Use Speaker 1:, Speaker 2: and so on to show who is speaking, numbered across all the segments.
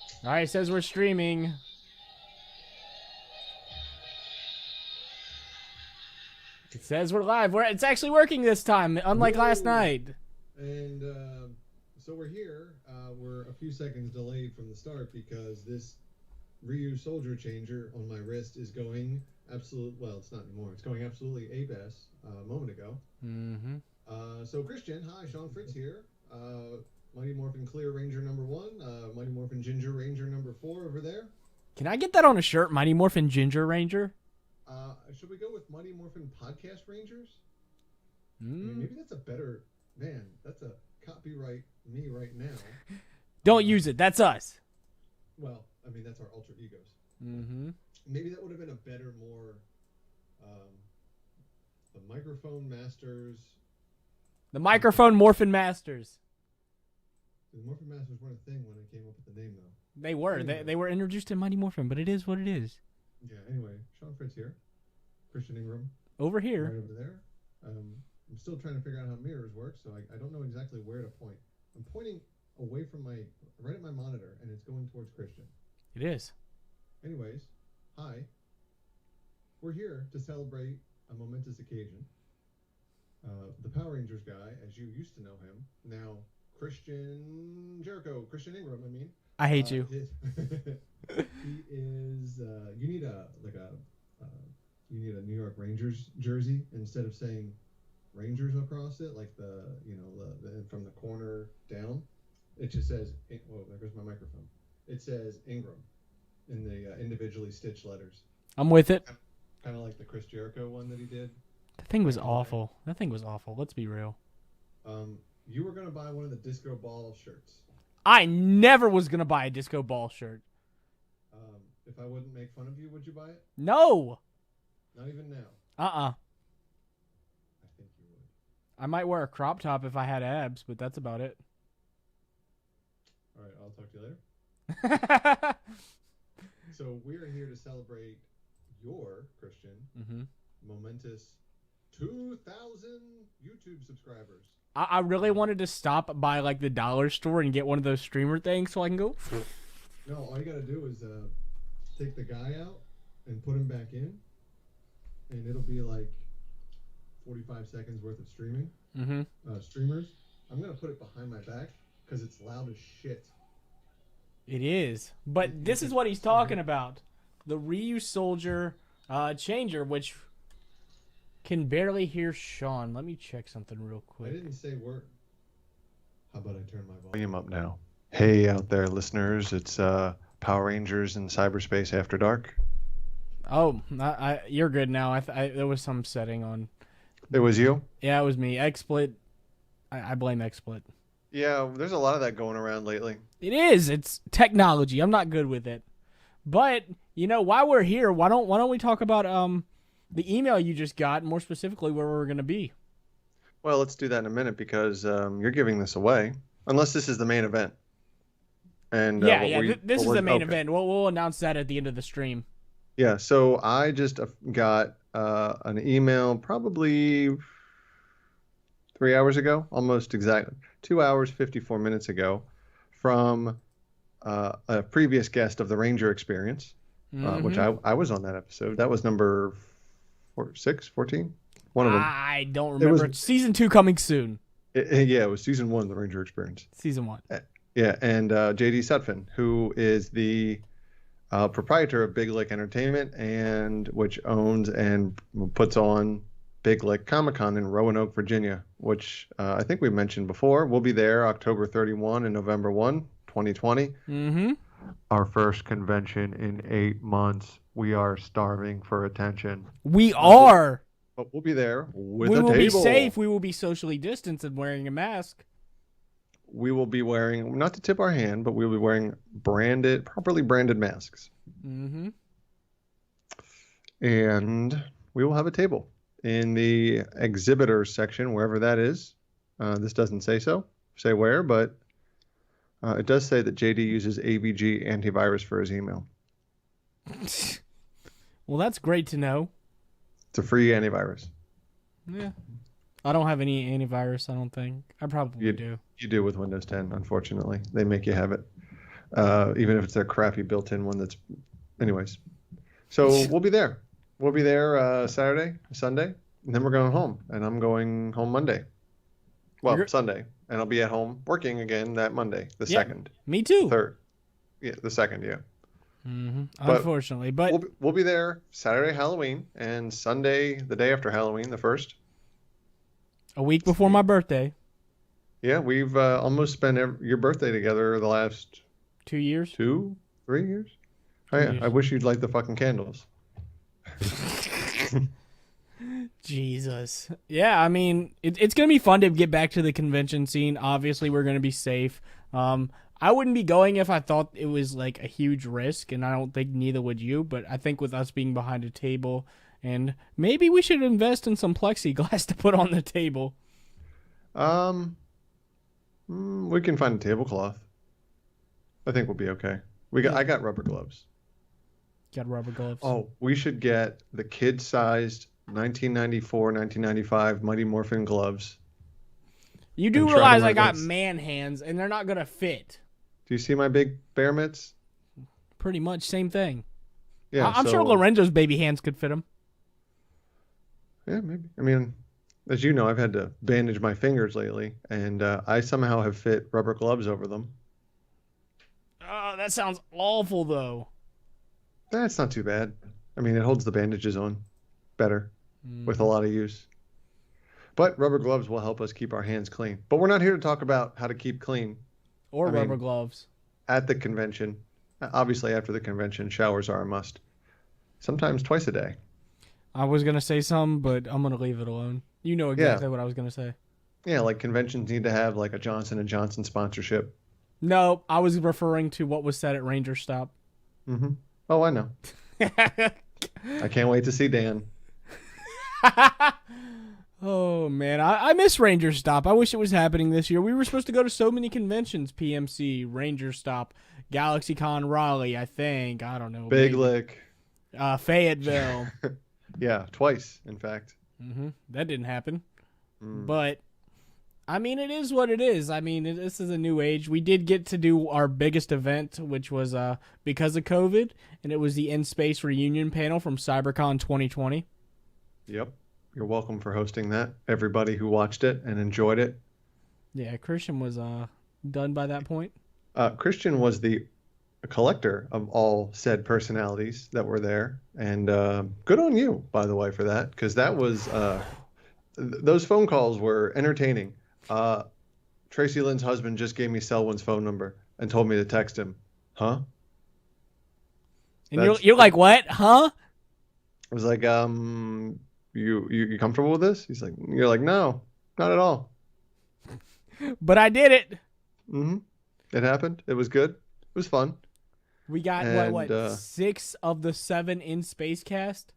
Speaker 1: All right, it says we're streaming. It says we're live. It's actually working this time, unlike last
Speaker 2: Whoa.
Speaker 1: night.
Speaker 2: And so we're here. We're a few seconds delayed from the start because this ryusoulger changer on my wrist is going well, it's not anymore. It's going absolutely ape-ass a moment ago.
Speaker 1: Mm-hmm.
Speaker 2: So Christian, hi, Sean Fritz here. Mighty Morphin Clear Ranger number 1. Mighty Morphin Ginger Ranger number 4 over there.
Speaker 1: Can I get that on a shirt? Mighty Morphin Ginger Ranger?
Speaker 2: Should we go with Mighty Morphin Podcast Rangers? I mean, maybe that's a better... Man, that's a copyright me right now.
Speaker 1: Don't use it. That's us.
Speaker 2: Well, I mean, that's our alter egos.
Speaker 1: Mm-hmm.
Speaker 2: Maybe that would have been a better, more... the Microphone Masters...
Speaker 1: The Microphone Morphin Masters.
Speaker 2: The Morphin Masters weren't a thing when I came up with the name, though.
Speaker 1: They were.
Speaker 2: Anyway.
Speaker 1: They were introduced in Mighty Morphin, but it is what it is.
Speaker 2: Yeah, anyway, Sean Fritz here. Christian Ingram.
Speaker 1: Over here.
Speaker 2: Right over there. I'm still trying to figure out how mirrors work, so I don't know exactly where to point. I'm pointing away from right at my monitor, and it's going towards Christian.
Speaker 1: It is.
Speaker 2: Anyways, hi. We're here to celebrate a momentous occasion. The Power Rangers guy, as you used to know him, now Christian Ingram, I mean.
Speaker 1: I hate you.
Speaker 2: He is, you need a New York Rangers jersey instead of saying Rangers across it, like the from the corner down. It just says, whoa, there goes my microphone. It says Ingram in the individually stitched letters.
Speaker 1: I'm with it.
Speaker 2: Kind of like the Chris Jericho one that he did.
Speaker 1: That thing was awful. That thing was awful. Let's be real.
Speaker 2: You were going to buy one of the Disco Ball shirts.
Speaker 1: I never was going to buy a Disco Ball shirt.
Speaker 2: If I wouldn't make fun of you, would you buy it?
Speaker 1: No.
Speaker 2: Not even now.
Speaker 1: I
Speaker 2: think you would.
Speaker 1: I might wear a crop top if I had abs, but that's about it.
Speaker 2: All right, I'll talk to you later. So we're here to celebrate your, Christian, momentous 2,000 YouTube subscribers.
Speaker 1: I really wanted to stop by like the dollar store and get one of those streamer things so I can go.
Speaker 2: No, all you got to do is take the guy out and put him back in, and it'll be like 45 seconds worth of streaming. Streamers. I'm going to put it behind my back because it's loud as shit.
Speaker 1: It is. But this is what he's talking about. The ryusoulger changer, which can barely hear Sean. Let me check something real quick.
Speaker 2: I didn't say word. How about I turn my volume up now? Hey out there, listeners. It's Power Rangers in Cyberspace After Dark.
Speaker 1: Oh, you're good now. There was some setting on.
Speaker 2: It was you?
Speaker 1: Yeah, it was me. XSplit. I blame XSplit.
Speaker 2: Yeah, there's a lot of that going around lately.
Speaker 1: It is. It's technology. I'm not good with it. But, while we're here, why don't we talk about the email you just got, more specifically where we're going to be?
Speaker 2: Well, let's do that in a minute because you're giving this away. Unless this is the main event. And
Speaker 1: this is the main event. We'll announce that at the end of the stream.
Speaker 2: Yeah, so I just got an email probably 3 hours ago, almost exactly 2 hours, 54 minutes ago, from a previous guest of the Ranger Experience, which I was on that episode. That was number 14? One of them.
Speaker 1: I don't remember. Season 2 coming soon.
Speaker 2: It was season 1 of the Ranger Experience.
Speaker 1: Season 1.
Speaker 2: Yeah, and JD Sutphin, who is the proprietor of Big Lick Entertainment, and which owns and puts on Big Lick Comic-Con in Roanoke, Virginia, which I think we mentioned before. We'll be there October 31 and November 1, 2020. Our first convention in 8 months. We are starving for attention.
Speaker 1: We are.
Speaker 2: But we'll be there with a table.
Speaker 1: We will be safe. We will be socially distanced and wearing a mask.
Speaker 2: We will be wearing, not to tip our hand, but we'll be wearing properly branded masks. And we will have a table in the exhibitors section, wherever that is. This doesn't say where, but it does say that JD uses AVG antivirus for his email.
Speaker 1: Well, that's great to know.
Speaker 2: It's a free antivirus.
Speaker 1: Yeah. I don't have any antivirus, I don't think. I probably do.
Speaker 2: You do with Windows 10, unfortunately. They make you have it. even if it's their crappy built-in one. Anyways. So we'll be there. We'll be there Saturday, Sunday, and then we're going home. And I'm going home Monday. Well, Sunday, and I'll be at home working again that Monday, the 2nd.
Speaker 1: Me too.
Speaker 2: 3rd. Yeah, the 2nd, yeah.
Speaker 1: Unfortunately, but
Speaker 2: we'll be there Saturday, Halloween, and Sunday, the day after Halloween, the 1st.
Speaker 1: A week before my birthday.
Speaker 2: Yeah, we've almost spent your birthday together the last
Speaker 1: 2 years.
Speaker 2: 3 years. Oh yeah, I wish you'd light the fucking candles.
Speaker 1: Jesus. Yeah, I mean, it's going to be fun to get back to the convention scene. Obviously, we're going to be safe. I wouldn't be going if I thought it was like a huge risk, and I don't think neither would you, but I think with us being behind a table, and maybe we should invest in some plexiglass to put on the table.
Speaker 2: We can find a tablecloth. I think we'll be okay. I got rubber gloves.
Speaker 1: Got rubber gloves.
Speaker 2: Oh, we should get the kid-sized 1994, 1995 Mighty Morphin gloves.
Speaker 1: You do realize I got man hands, and they're not going to fit.
Speaker 2: Do you see my big bear mitts?
Speaker 1: Pretty much same thing.
Speaker 2: Yeah,
Speaker 1: I'm sure Lorenzo's baby hands could fit them.
Speaker 2: Yeah, maybe. I mean, as you know, I've had to bandage my fingers lately, and I somehow have fit rubber gloves over them.
Speaker 1: Oh, that sounds awful, though.
Speaker 2: That's not too bad. I mean, it holds the bandages on better with a lot of use. But rubber gloves will help us keep our hands clean. But we're not here to talk about how to keep clean.
Speaker 1: Or rubber gloves.
Speaker 2: At the convention. Obviously, after the convention, showers are a must. Sometimes twice a day.
Speaker 1: I was going to say some, but I'm going to leave it alone. You know exactly what I was going to say.
Speaker 2: Yeah, like conventions need to have like a Johnson & Johnson sponsorship.
Speaker 1: No, I was referring to what was said at Ranger Stop.
Speaker 2: Mm-hmm. Oh, I know. I can't wait to see Dan.
Speaker 1: Oh, man. I miss Ranger Stop. I wish it was happening this year. We were supposed to go to so many conventions. PMC, Ranger Stop, GalaxyCon Raleigh, I think. I don't know.
Speaker 2: Big Lick.
Speaker 1: Fayetteville.
Speaker 2: Yeah, twice, in fact.
Speaker 1: That didn't happen. But, I mean, it is what it is. I mean, this is a new age. We did get to do our biggest event, which was because of COVID, and it was the In Space reunion panel from CyberCon 2020.
Speaker 2: Yep. You're welcome for hosting that. Everybody who watched it and enjoyed it.
Speaker 1: Yeah, Christian was done by that point.
Speaker 2: Christian was the collector of all said personalities that were there. And good on you, by the way, for that. Because that was... those phone calls were entertaining. Tracy Lynn's husband just gave me Selwyn's phone number and told me to text him. Huh?
Speaker 1: And you're like, what? Huh?
Speaker 2: I was like, you comfortable with this? He's like, you're like, no, not at all.
Speaker 1: But I did it.
Speaker 2: It happened. It was good. It was fun.
Speaker 1: We got what 6 of the 7 In Space cast.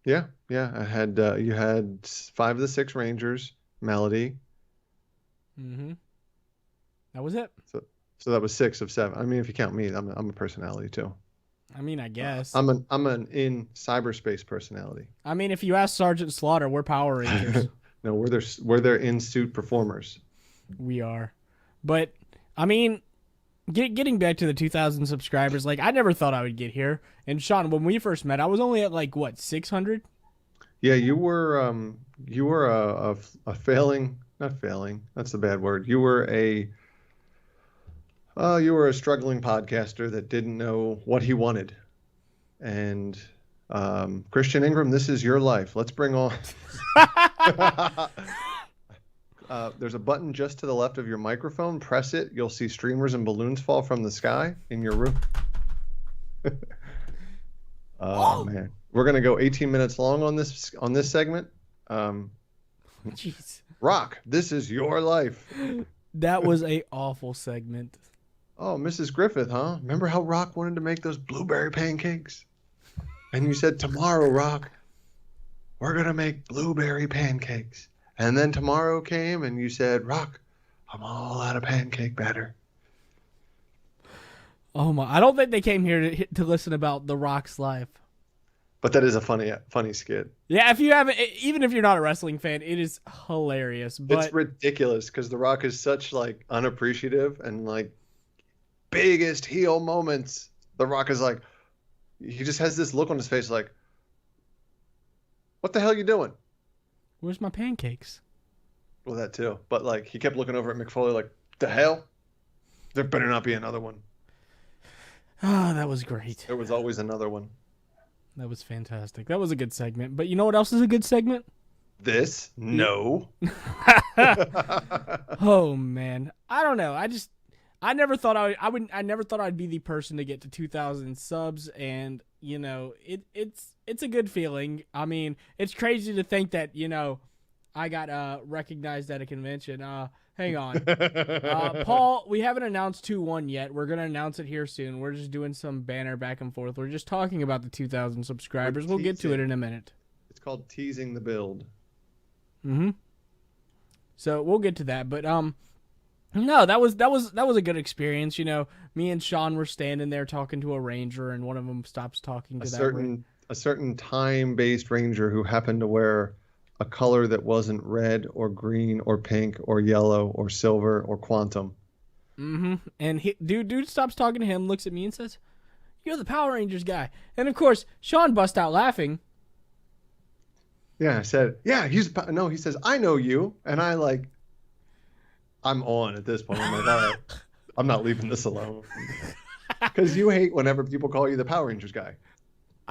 Speaker 2: Yeah. I had you had 5 of the 6 Rangers. Melody.
Speaker 1: That was it.
Speaker 2: So that was 6 of 7. I mean, if you count me, I'm a personality too.
Speaker 1: I mean, I guess.
Speaker 2: I'm an in cyberspace personality.
Speaker 1: I mean, if you ask Sergeant Slaughter, we're Power Rangers.
Speaker 2: No, we're their in-suit performers.
Speaker 1: We are. But, I mean, getting back to the 2,000 subscribers, like, I never thought I would get here. And, Sean, when we first met, I was only at, like, what, 600?
Speaker 2: Yeah, you were a failing, not failing, that's the bad word. You were a struggling podcaster that didn't know what he wanted. And Christian Ingram, this is your life. Let's bring on. There's a button just to the left of your microphone. Press it. You'll see streamers and balloons fall from the sky in your room. Oh man, we're gonna go 18 minutes long on this segment.
Speaker 1: Jeez.
Speaker 2: Rock, this is your life.
Speaker 1: That was a awful segment.
Speaker 2: Oh, Mrs. Griffith, huh? Remember how Rock wanted to make those blueberry pancakes? And you said, tomorrow, Rock, we're going to make blueberry pancakes. And then tomorrow came and you said, Rock, I'm all out of pancake batter.
Speaker 1: Oh, my. I don't think they came here to listen about The Rock's life.
Speaker 2: But that is a funny skit.
Speaker 1: Yeah, if you haven't, even if you're not a wrestling fan, it is hilarious. But
Speaker 2: it's ridiculous because The Rock is such like unappreciative and like biggest heel moments. The Rock is like, he just has this look on his face like, what the hell are you doing?
Speaker 1: Where's my pancakes?
Speaker 2: Well, that too. But like, he kept looking over at Mick Foley like, the hell? There better not be another one.
Speaker 1: Ah, that was great.
Speaker 2: There was always another one.
Speaker 1: That was fantastic. That was a good segment. But you know what else is a good segment?
Speaker 2: This? No.
Speaker 1: Oh man, I don't know. I never thought I never thought I'd be the person to get to 2,000 subs, and you know, it's a good feeling. I mean, it's crazy to think that, you know, I got recognized at a convention. Hang on. Paul, we haven't announced 2-1 yet. We're going to announce it here soon. We're just doing some banner back and forth. We're just talking about the 2,000 subscribers. We'll get to it in a minute.
Speaker 2: It's called teasing the build.
Speaker 1: Mm-hmm. So we'll get to that. But no, that was a good experience. You know, me and Sean were standing there talking to a ranger, and one of them stops talking to
Speaker 2: a certain time-based ranger who happened to wear a color that wasn't red or green or pink or yellow or silver or quantum.
Speaker 1: Mm-hmm. And dude stops talking to him, looks at me, and says, "You're the Power Rangers guy." And of course, Sean busts out laughing.
Speaker 2: Yeah, I said, "Yeah, no." He says, "I know you," and I'm on at this point. I'm like, all right, I'm not leaving this alone, because you hate whenever people call you the Power Rangers guy.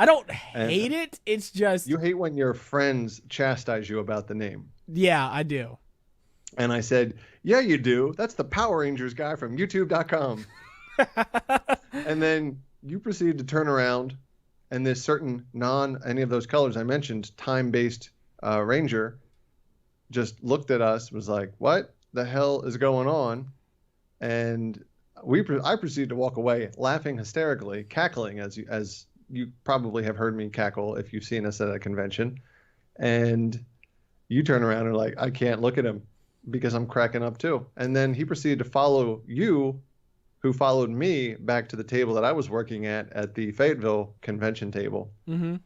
Speaker 1: I don't hate it. It's just...
Speaker 2: You hate when your friends chastise you about the name.
Speaker 1: Yeah, I do.
Speaker 2: And I said, yeah, you do. That's the Power Rangers guy from YouTube.com. And then you proceeded to turn around, and this certain any of those colors I mentioned, time-based ranger, just looked at us, was like, what the hell is going on? And I proceeded to walk away laughing hysterically, cackling as you probably have heard me cackle if you've seen us at a convention. And you turn around and are like, I can't look at him because I'm cracking up too. And then he proceeded to follow you, who followed me back to the table that I was working at the Fayetteville convention table. Mm-hmm.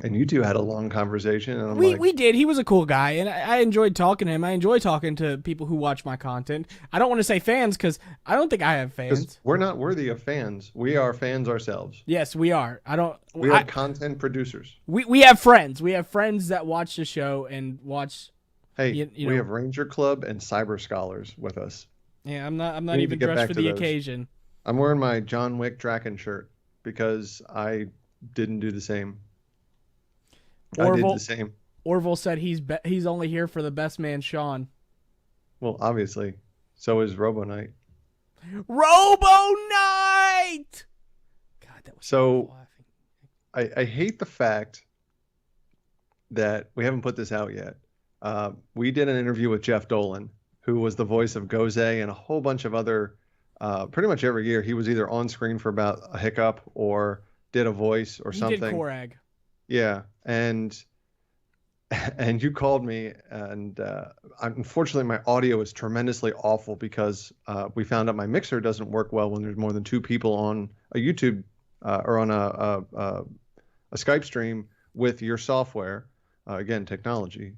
Speaker 2: And you two had a long conversation. And
Speaker 1: we did. He was a cool guy, and I enjoyed talking to him. I enjoy talking to people who watch my content. I don't want to say fans, because I don't think I have fans.
Speaker 2: We're not worthy of fans. We are fans ourselves.
Speaker 1: Yes, we are.
Speaker 2: We are content producers.
Speaker 1: We have friends. We have friends that watch the show and watch.
Speaker 2: Hey, we have Ranger Club and Cyber Scholars with us.
Speaker 1: Yeah, I'm not even dressed for the occasion.
Speaker 2: I'm wearing my John Wick Draken shirt because I didn't do the same. I did the same.
Speaker 1: Orville said he's only here for the best man, Sean.
Speaker 2: Well, obviously. So is Robo Knight.
Speaker 1: Robo Knight! God, that was
Speaker 2: so I hate the fact that we haven't put this out yet. We did an interview with Jeff Dolan, who was the voice of Goze and a whole bunch of other, pretty much every year, he was either on screen for about a hiccup or did a voice or something.
Speaker 1: He did Korag.
Speaker 2: Yeah, and you called me, and unfortunately my audio is tremendously awful because we found out my mixer doesn't work well when there's more than 2 people on a YouTube or on a Skype stream with your software. Again, technology.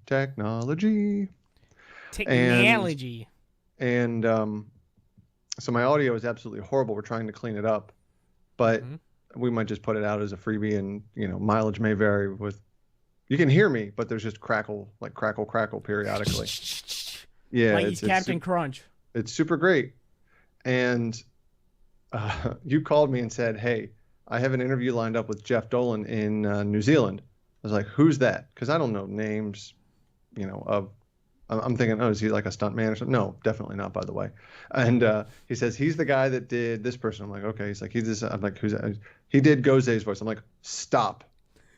Speaker 2: And so my audio is absolutely horrible. We're trying to clean it up, but we might just put it out as a freebie, and mileage may vary with. You can hear me, but there's just crackle periodically. Yeah,
Speaker 1: like he's Captain Crunch.
Speaker 2: It's super great. And you called me and said, "Hey, I have an interview lined up with Jeff Dolan in New Zealand." I was like, "Who's that?" Because I don't know names, of. I'm thinking, oh, is he like a stunt man or something? No, definitely not, by the way. And he says, he's the guy that did this person. I'm like, okay. He's like, he's this. I'm like, who's that? He did Goze's voice. I'm like, stop.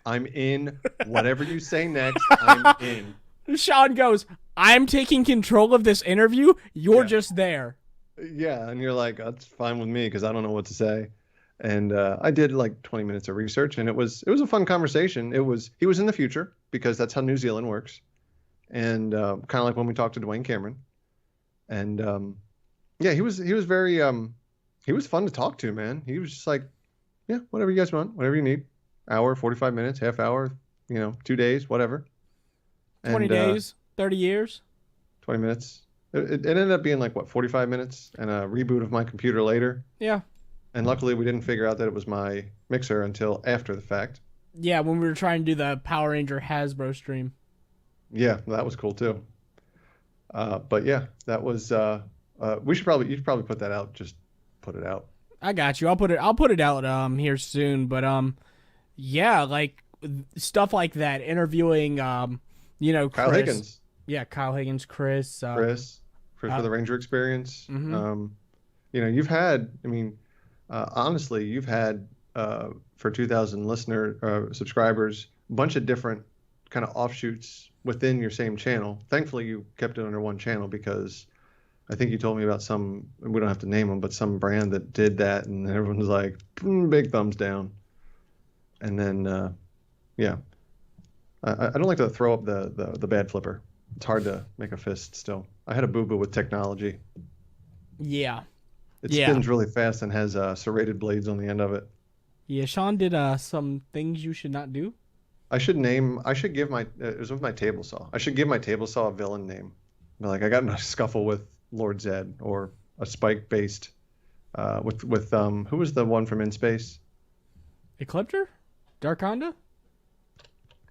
Speaker 2: I'm in. Whatever you say next, I'm in.
Speaker 1: Sean goes, I'm taking control of this interview. You're just there.
Speaker 2: Yeah, and you're like, that's fine with me because I don't know what to say. And I did like 20 minutes of research, and it was a fun conversation. He was in the future because that's how New Zealand works. And kind of like when we talked to Dwayne Cameron, and yeah, he was very he was fun to talk to, man. He was just like, yeah, whatever you guys want, whatever you need, hour, 45 minutes, half hour, 2 days, whatever.
Speaker 1: 20 days, 30 years,
Speaker 2: 20 minutes. It ended up being like, what, 45 minutes and a reboot of my computer later.
Speaker 1: Yeah.
Speaker 2: And luckily we didn't figure out that it was my mixer until after the fact.
Speaker 1: Yeah, when we were trying to do the Power Ranger Hasbro stream.
Speaker 2: Yeah, that was cool too. But yeah, that was you should probably put that out. Just put it out.
Speaker 1: I got you. I'll put it out here soon. But yeah, like stuff like that. Interviewing Chris.
Speaker 2: Kyle Higgins.
Speaker 1: Yeah, Kyle Higgins, Chris
Speaker 2: for the Ranger Experience.
Speaker 1: Mhm.
Speaker 2: You've had. I mean, honestly, you've had for 2,000 subscribers, a bunch of different kind of offshoots within your same channel. Thankfully, you kept it under one channel because I think you told me about some, we don't have to name them, but some brand that did that, and everyone was like, big thumbs down. And then, yeah, I don't like to throw up the bad flipper. It's hard to make a fist still. I had a boo-boo with technology.
Speaker 1: Yeah.
Speaker 2: It spins really fast and has serrated blades on the end of it.
Speaker 1: Yeah, Sean did some things you should not do.
Speaker 2: I should give my, it was with my table saw. I should give my table saw a villain name. Like, I got in a scuffle with Lord Zed, or a spike based, with who was the one from In Space?
Speaker 1: Ecliptor? Darkonda?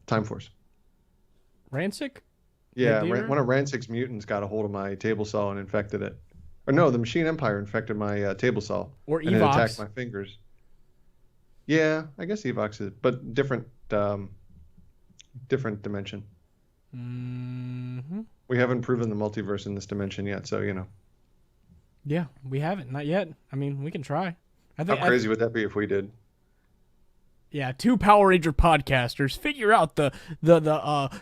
Speaker 2: Time Force.
Speaker 1: Rancic?
Speaker 2: Yeah, one of Rancic's mutants got a hold of my table saw and infected it. Or no, the Machine Empire infected my table saw.
Speaker 1: Or
Speaker 2: and
Speaker 1: Evox.
Speaker 2: it attacked my fingers. Yeah, I guess Evox is, but different dimension.
Speaker 1: Mm-hmm.
Speaker 2: We haven't proven the multiverse in this dimension yet, so
Speaker 1: Yeah, we haven't, not yet. I mean, we can try.
Speaker 2: How crazy would that be if we did?
Speaker 1: Yeah, 2 Power Ranger podcasters figure out the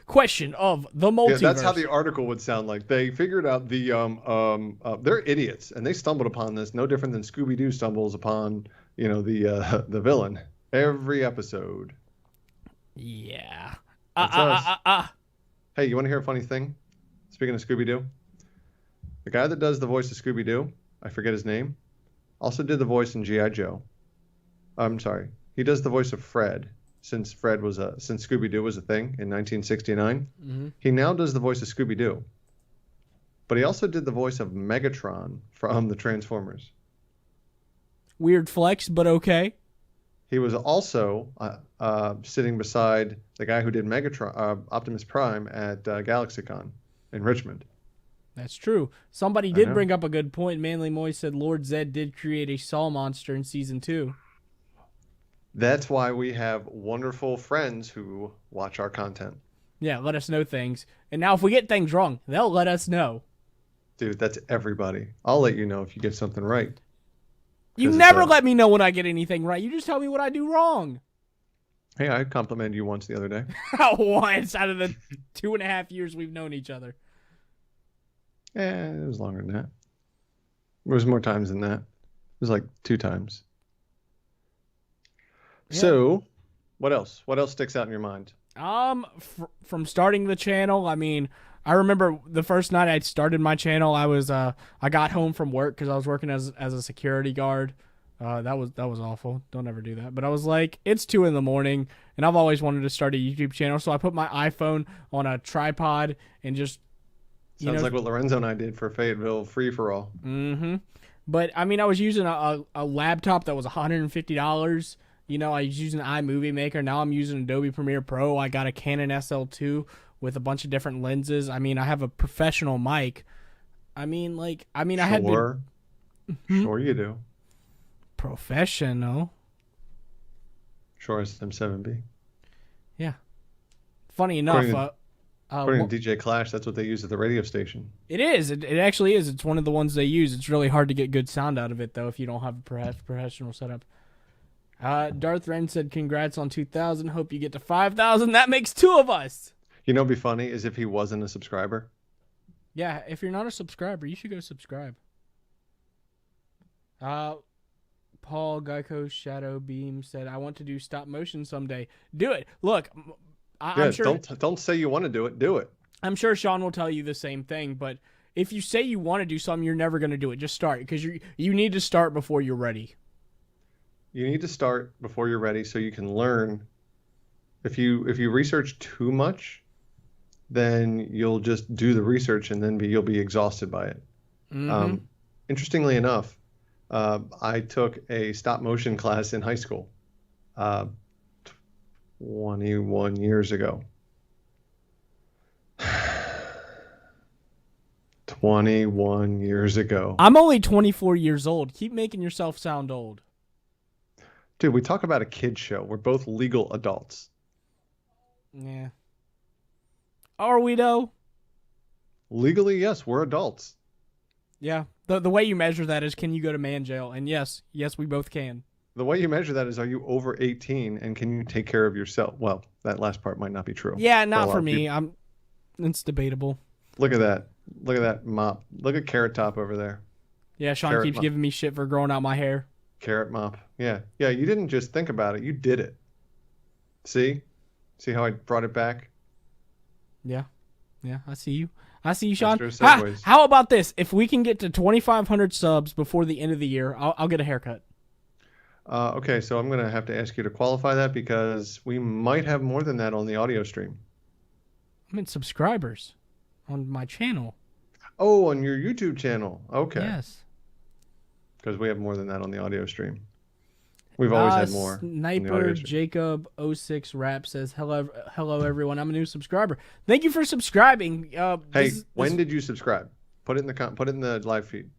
Speaker 1: question of the multiverse.
Speaker 2: Yeah, that's how the article would sound like. They figured out they're idiots, and they stumbled upon this no different than Scooby-Doo stumbles upon the villain every episode.
Speaker 1: Yeah.
Speaker 2: Hey, you want to hear a funny thing? Speaking of Scooby-Doo, the guy that does the voice of Scooby-Doo, I forget his name, also did the voice in G.I. Joe. I'm sorry. He does the voice of Fred since Scooby-Doo was a thing in 1969.
Speaker 1: Mm-hmm.
Speaker 2: He now does the voice of Scooby-Doo. But he also did the voice of Megatron from the Transformers.
Speaker 1: Weird flex, but okay.
Speaker 2: He was also sitting beside the guy who did Megatron, Optimus Prime at GalaxyCon in Richmond.
Speaker 1: That's true. Somebody did bring up a good point. Manly Moy said Lord Zed did create a Saw monster in season 2.
Speaker 2: That's why we have wonderful friends who watch our content.
Speaker 1: Yeah, let us know things. And now if we get things wrong, they'll let us know.
Speaker 2: Dude, that's everybody. I'll let you know if you get something right.
Speaker 1: You never let me know when I get anything right. You just tell me what I do wrong.
Speaker 2: Hey, I complimented you once the other day.
Speaker 1: Once out of the 2.5 years we've known each other.
Speaker 2: It was longer than that. It was more times than that. It was like 2 times. Yeah. So, what else? What else sticks out in your mind?
Speaker 1: From starting the channel, I mean, I remember the first night I started my channel, I got home from work because I was working as a security guard. That was awful. Don't ever do that. But I was like, it's 2 a.m, and I've always wanted to start a YouTube channel, so I put my iPhone on a tripod and just
Speaker 2: sounds like what Lorenzo and I did for Fayetteville Free for All.
Speaker 1: Mm-hmm. But I mean, I was using a laptop that was $150. I was using iMovie Maker. Now I'm using Adobe Premiere Pro. I got a Canon SL2 with a bunch of different lenses. I mean, I have a professional mic. I had been...
Speaker 2: Sure you do.
Speaker 1: Professional.
Speaker 2: Sure as M7B.
Speaker 1: Yeah. Funny enough,
Speaker 2: according to DJ Clash, that's what they use at the radio station.
Speaker 1: It is. It actually is. It's one of the ones they use. It's really hard to get good sound out of it, though, if you don't have a professional setup. Darth Ren said, congrats on 2,000. Hope you get to 5,000. That makes 2 of us.
Speaker 2: What'd be funny is if he wasn't a subscriber.
Speaker 1: Yeah, if you're not a subscriber, you should go subscribe. Paul Geico Shadow Beam said, I want to do stop motion someday. Do it. Look, I'm sure.
Speaker 2: Don't say you want to do it. Do it.
Speaker 1: I'm sure Sean will tell you the same thing, but if you say you want to do something, you're never going to do it. Just start, because you need to start before you're ready.
Speaker 2: You need to start before you're ready so you can learn. If you research too much, then you'll just do the research and then you'll be exhausted by it.
Speaker 1: Mm-hmm.
Speaker 2: Interestingly enough, I took a stop motion class in high school 21 years ago. 21 years ago.
Speaker 1: I'm only 24 years old. Keep making yourself sound old.
Speaker 2: Dude, we talk about a kid's show. We're both legal adults.
Speaker 1: Yeah. Are we though?
Speaker 2: Legally, yes, we're adults.
Speaker 1: Yeah. The way you measure that is, can you go to man jail? And yes, we both can.
Speaker 2: The way you measure that is, are you over 18 and can you take care of yourself? Well, that last part might not be true.
Speaker 1: Yeah, not for me. It's debatable.
Speaker 2: Look at that. Look at that mop. Look at Carrot Top over there.
Speaker 1: Yeah, Sean
Speaker 2: Carrot
Speaker 1: keeps
Speaker 2: mop.
Speaker 1: giving me shit for growing out my hair.
Speaker 2: Carrot mop. Yeah. Yeah, you didn't just think about it. You did it. See? See how I brought it back?
Speaker 1: Yeah. Yeah, I see you. Sean. How about this? If we can get to 2,500 subs before the end of the year, I'll get a haircut.
Speaker 2: Okay, so I'm going to have to ask you to qualify that because we might have more than that on the audio stream.
Speaker 1: I mean, subscribers on my channel.
Speaker 2: Oh, on your YouTube channel. Okay.
Speaker 1: Yes.
Speaker 2: Because we have more than that on the audio stream. We've always had more.
Speaker 1: Sniper Jacob 06 Rap says, hello everyone. I'm a new subscriber. Thank you for subscribing.
Speaker 2: When did you subscribe? Put it in the live feed.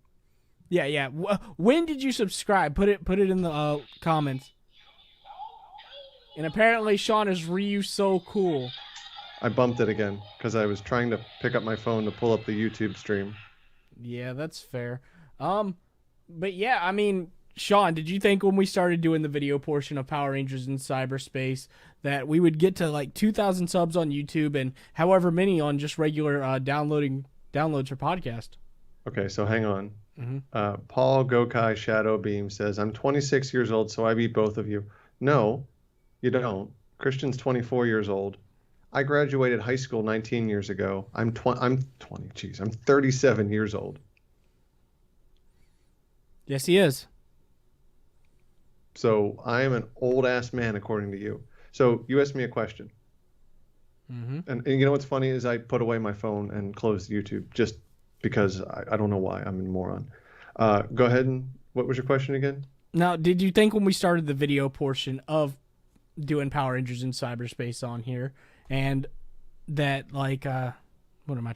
Speaker 1: Yeah. When did you subscribe? Put it in the comments. And apparently Sean is Ryu so cool.
Speaker 2: I bumped it again because I was trying to pick up my phone to pull up the YouTube stream.
Speaker 1: Yeah, that's fair. But yeah, I mean, Sean, did you think when we started doing the video portion of Power Rangers in cyberspace that we would get to like 2,000 subs on YouTube and however many on just regular downloads for podcast?
Speaker 2: Okay, so hang on.
Speaker 1: Mm-hmm.
Speaker 2: Paul Gokai Shadowbeam says, I'm 26 years old, so I beat both of you. No, you don't. Christian's 24 years old. I graduated high school 19 years ago. I'm 37 years old.
Speaker 1: Yes, he is.
Speaker 2: So I am an old-ass man, according to you. So you asked me a question.
Speaker 1: Mm-hmm.
Speaker 2: And you know what's funny is I put away my phone and closed YouTube just because I don't know why. I'm a moron. Go ahead and what was your question again?
Speaker 1: Now, did you think when we started the video portion of doing Power Rangers in cyberspace on here and that like what am I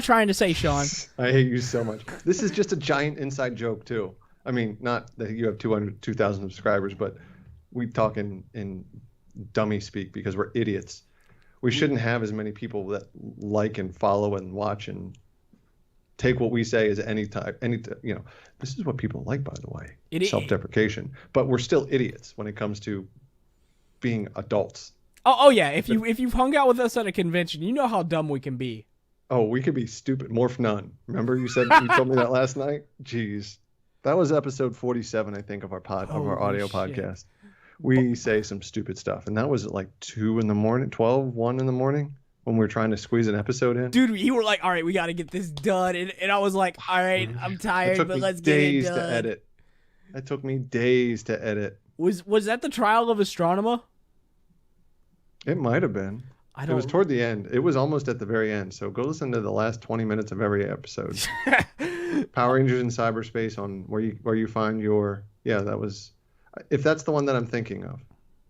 Speaker 1: trying to say, Sean?
Speaker 2: I hate you so much. This is just a giant inside joke too. I mean, not that you have 2,000 subscribers, but we talk in dummy speak because we're idiots. We shouldn't have as many people that like and follow and watch and take what we say as any type. This is what people like, by the way. Self-deprecation. But we're still idiots when it comes to being adults.
Speaker 1: Oh yeah. If you've hung out with us at a convention, you know how dumb we can be.
Speaker 2: Oh, we could be stupid. Morph none. Remember you told me that last night? Jeez. That was episode 47, I think, of our audio podcast. We say some stupid stuff. And that was at like 2 in the morning, 1 in the morning when we were trying to squeeze an episode in.
Speaker 1: Dude, you were like, all right, we got to get this done. And I was like, all right, I'm tired, but let's get it done.
Speaker 2: To edit. It took me days to edit.
Speaker 1: Was that the trial of Astronema?
Speaker 2: It might have been. It was toward the end. It was almost at the very end. So go listen to the last 20 minutes of every episode. Power Rangers in cyberspace on where you find your that was, if that's the one that I'm thinking of.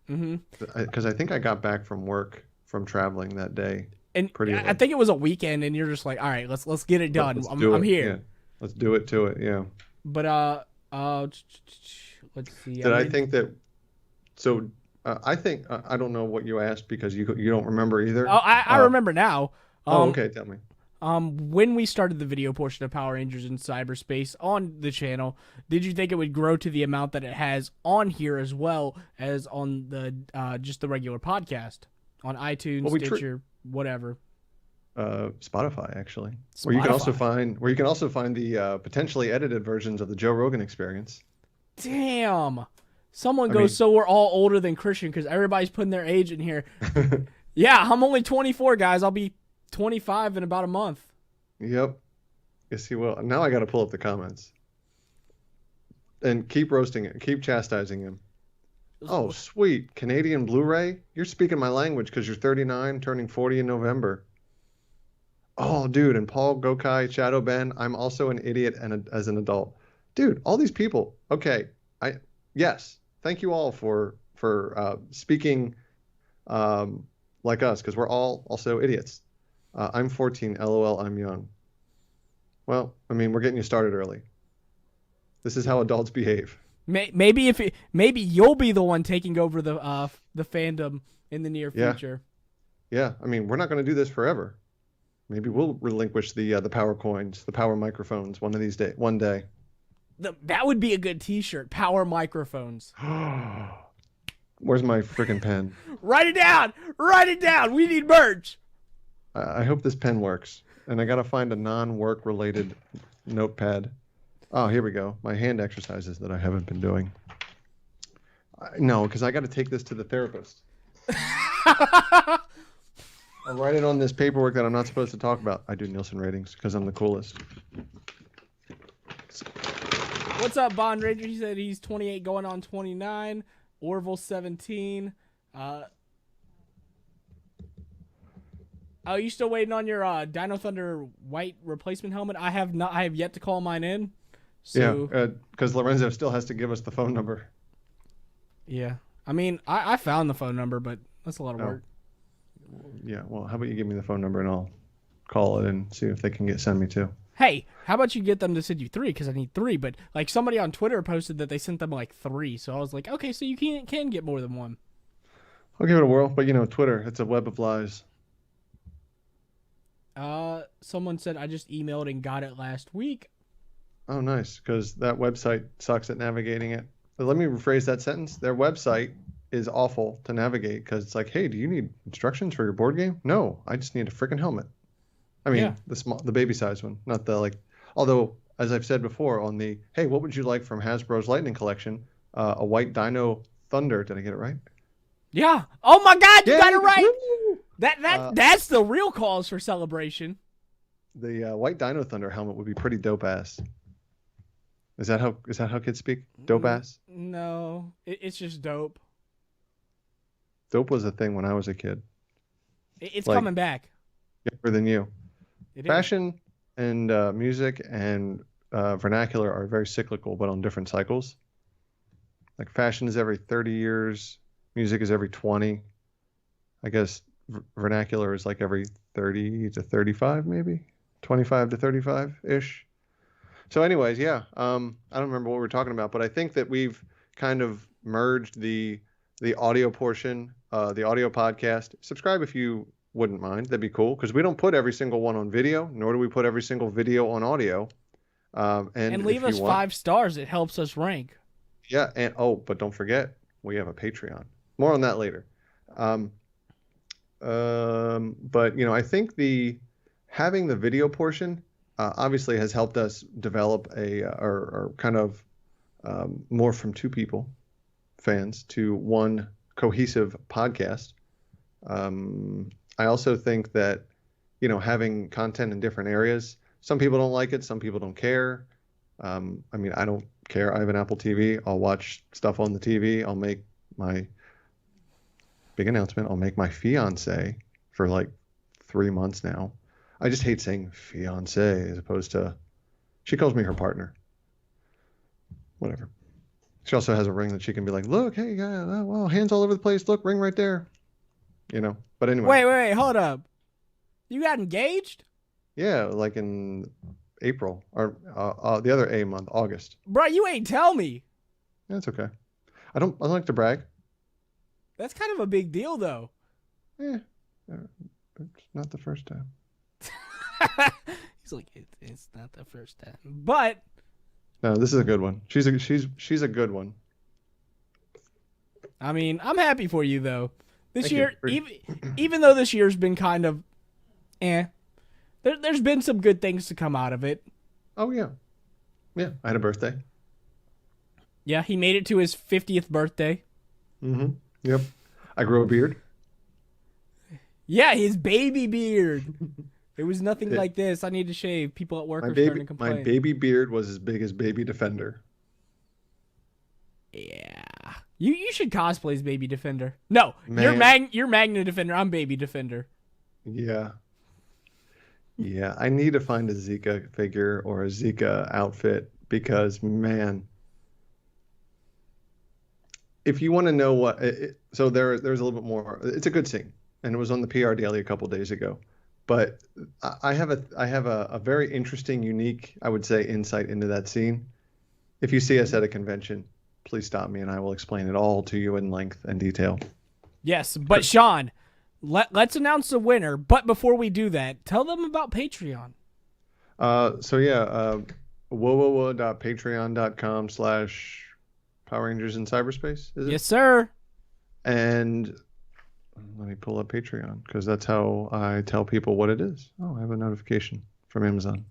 Speaker 1: Mm-hmm.
Speaker 2: Because I think I got back from work from traveling that day.
Speaker 1: And I think it was a weekend, and you're just like, all right, let's get it done. I'm here.
Speaker 2: Yeah. Let's do it to it. Yeah.
Speaker 1: But let's see.
Speaker 2: I think that? So. I think I don't know what you asked because you don't remember either.
Speaker 1: Oh, I remember now.
Speaker 2: Okay, tell me.
Speaker 1: When we started the video portion of Power Rangers in cyberspace on the channel, did you think it would grow to the amount that it has on here as well as on the just the regular podcast on iTunes, Stitcher, whatever?
Speaker 2: Spotify actually, where you can also find the potentially edited versions of the Joe Rogan Experience.
Speaker 1: Damn. Someone goes, so we're all older than Christian because everybody's putting their age in here. Yeah, I'm only 24, guys. I'll be 25 in about a month.
Speaker 2: Yep. Yes, he will. Now I got to pull up the comments. And keep roasting it. Keep chastising him. Oh, sweet. Canadian Blu-ray? You're speaking my language because you're 39, turning 40 in November. Oh, dude, and Paul Gokai, Shadow Ben. I'm also an idiot as an adult, dude. All these people. Okay, I yes. Thank you all for speaking like us because we're all also idiots. I'm 14. LOL. I'm young. Well, I mean, we're getting you started early. This is how adults behave.
Speaker 1: Maybe you'll be the one taking over the fandom in the near
Speaker 2: Yeah.
Speaker 1: future.
Speaker 2: Yeah. I mean, we're not going to do this forever. Maybe we'll relinquish the power coins, the power microphones one day.
Speaker 1: That would be a good T-shirt. Power microphones.
Speaker 2: Where's my freaking pen?
Speaker 1: Write it down. Write it down. We need merch.
Speaker 2: I hope this pen works. And I got to find a non-work related notepad. Oh, here we go. My hand exercises that I haven't been doing. No, because I got to take this to the therapist. I'll write it on this paperwork that I'm not supposed to talk about. I do Nielsen ratings because I'm the coolest.
Speaker 1: What's up, Bond Ranger? He said he's 28 going on 29. Orville 17. Oh, you still waiting on your Dino Thunder white replacement helmet? I have not. I have yet to call mine in. So,
Speaker 2: yeah, because Lorenzo still has to give us the phone number.
Speaker 1: Yeah. I mean, I found the phone number, but that's a lot of work.
Speaker 2: Yeah, well, how about you give me the phone number and I'll call it and see if they can send me two.
Speaker 1: Hey, how about you get them to send you 3? Because I need 3. But like somebody on Twitter posted that they sent them like 3. So I was like, okay, so you can get more than one.
Speaker 2: I'll give it a whirl, but Twitter, it's a web of lies.
Speaker 1: Someone said I just emailed and got it last week.
Speaker 2: Oh, nice, because that website sucks at navigating it. But let me rephrase that sentence. Their website is awful to navigate because it's like, hey, do you need instructions for your board game? No, I just need a freaking helmet. I mean, the baby size one, not the like. Although, as I've said before, on the hey, what would you like from Hasbro's Lightning Collection? A white Dino Thunder. Did I get it right?
Speaker 1: Yeah. Oh my God, you got it right.
Speaker 2: Woo!
Speaker 1: That's the real cause for celebration.
Speaker 2: The white Dino Thunder helmet would be pretty dope ass. Is that how kids speak? Dope ass?
Speaker 1: No, it's just dope.
Speaker 2: Dope was a thing when I was a kid.
Speaker 1: It's like, coming back.
Speaker 2: Younger than you.
Speaker 1: It
Speaker 2: Fashion and music and vernacular are very cyclical, but on different cycles. Like fashion is every 30 years, music is every 20. I guess vernacular is like every 30 to 35, maybe 25 to 35-ish. So anyways, yeah, I don't remember what we were talking about, but I think that we've kind of merged the audio portion, the audio podcast. Subscribe if you wouldn't mind. That'd be cool because we don't put every single one on video, nor do we put every single video on audio. And
Speaker 1: leave us 5 stars. It helps us rank.
Speaker 2: Yeah, and but don't forget, we have a Patreon. More on that later. But I think having the video portion obviously has helped us develop or kind of more from 2 people, fans, to one cohesive podcast. I also think that, having content in different areas, some people don't like it, some people don't care. I mean, I don't care. I have an Apple TV. I'll watch stuff on the TV. I'll make my big announcement. I'll make my fiance for like 3 months now. I just hate saying fiance as opposed to, she calls me her partner. Whatever. She also has a ring that she can be like, look, hey, well, hands all over the place. Look, ring right there. But anyway.
Speaker 1: Wait, hold up. You got engaged?
Speaker 2: Yeah, like in April or the other A month, August.
Speaker 1: Bro, you ain't tell me.
Speaker 2: That's okay. I don't like to brag.
Speaker 1: That's kind of a big deal, though.
Speaker 2: Yeah, it's not the first time.
Speaker 1: He's like, it's not the first time, but
Speaker 2: no, this is a good one. She's a good one.
Speaker 1: I mean, I'm happy for you though. This
Speaker 2: Thank
Speaker 1: year,
Speaker 2: you.
Speaker 1: even though this year's been kind of, there's been some good things to come out of it.
Speaker 2: Oh yeah, I had a birthday.
Speaker 1: Yeah, he made it to his 50th birthday.
Speaker 2: Mm-hmm. Yep. I grew a beard.
Speaker 1: Yeah, his baby beard. It was nothing like this. I need to shave. People at work are starting to complain.
Speaker 2: My baby beard was as big as Baby Defender.
Speaker 1: Yeah. You should cosplay as Baby Defender. No, you're Magna Defender. I'm Baby Defender.
Speaker 2: Yeah. Yeah, I need to find a Zika figure or a Zika outfit because, man, if you want to know what, so there's a little bit more. It's a good scene, and it was on the PR Daily a couple days ago. But I have a very interesting, unique, I would say, insight into that scene. If you see us at a convention, please stop me, and I will explain it all to you in length and detail.
Speaker 1: Yes, but Sean, let's announce the winner. But before we do that, tell them about Patreon.
Speaker 2: So yeah, www.patreon.com/Power Rangers in cyberspace. Is it?
Speaker 1: Yes, sir.
Speaker 2: And let me pull up Patreon because that's how I tell people what it is. Oh, I have a notification from Amazon.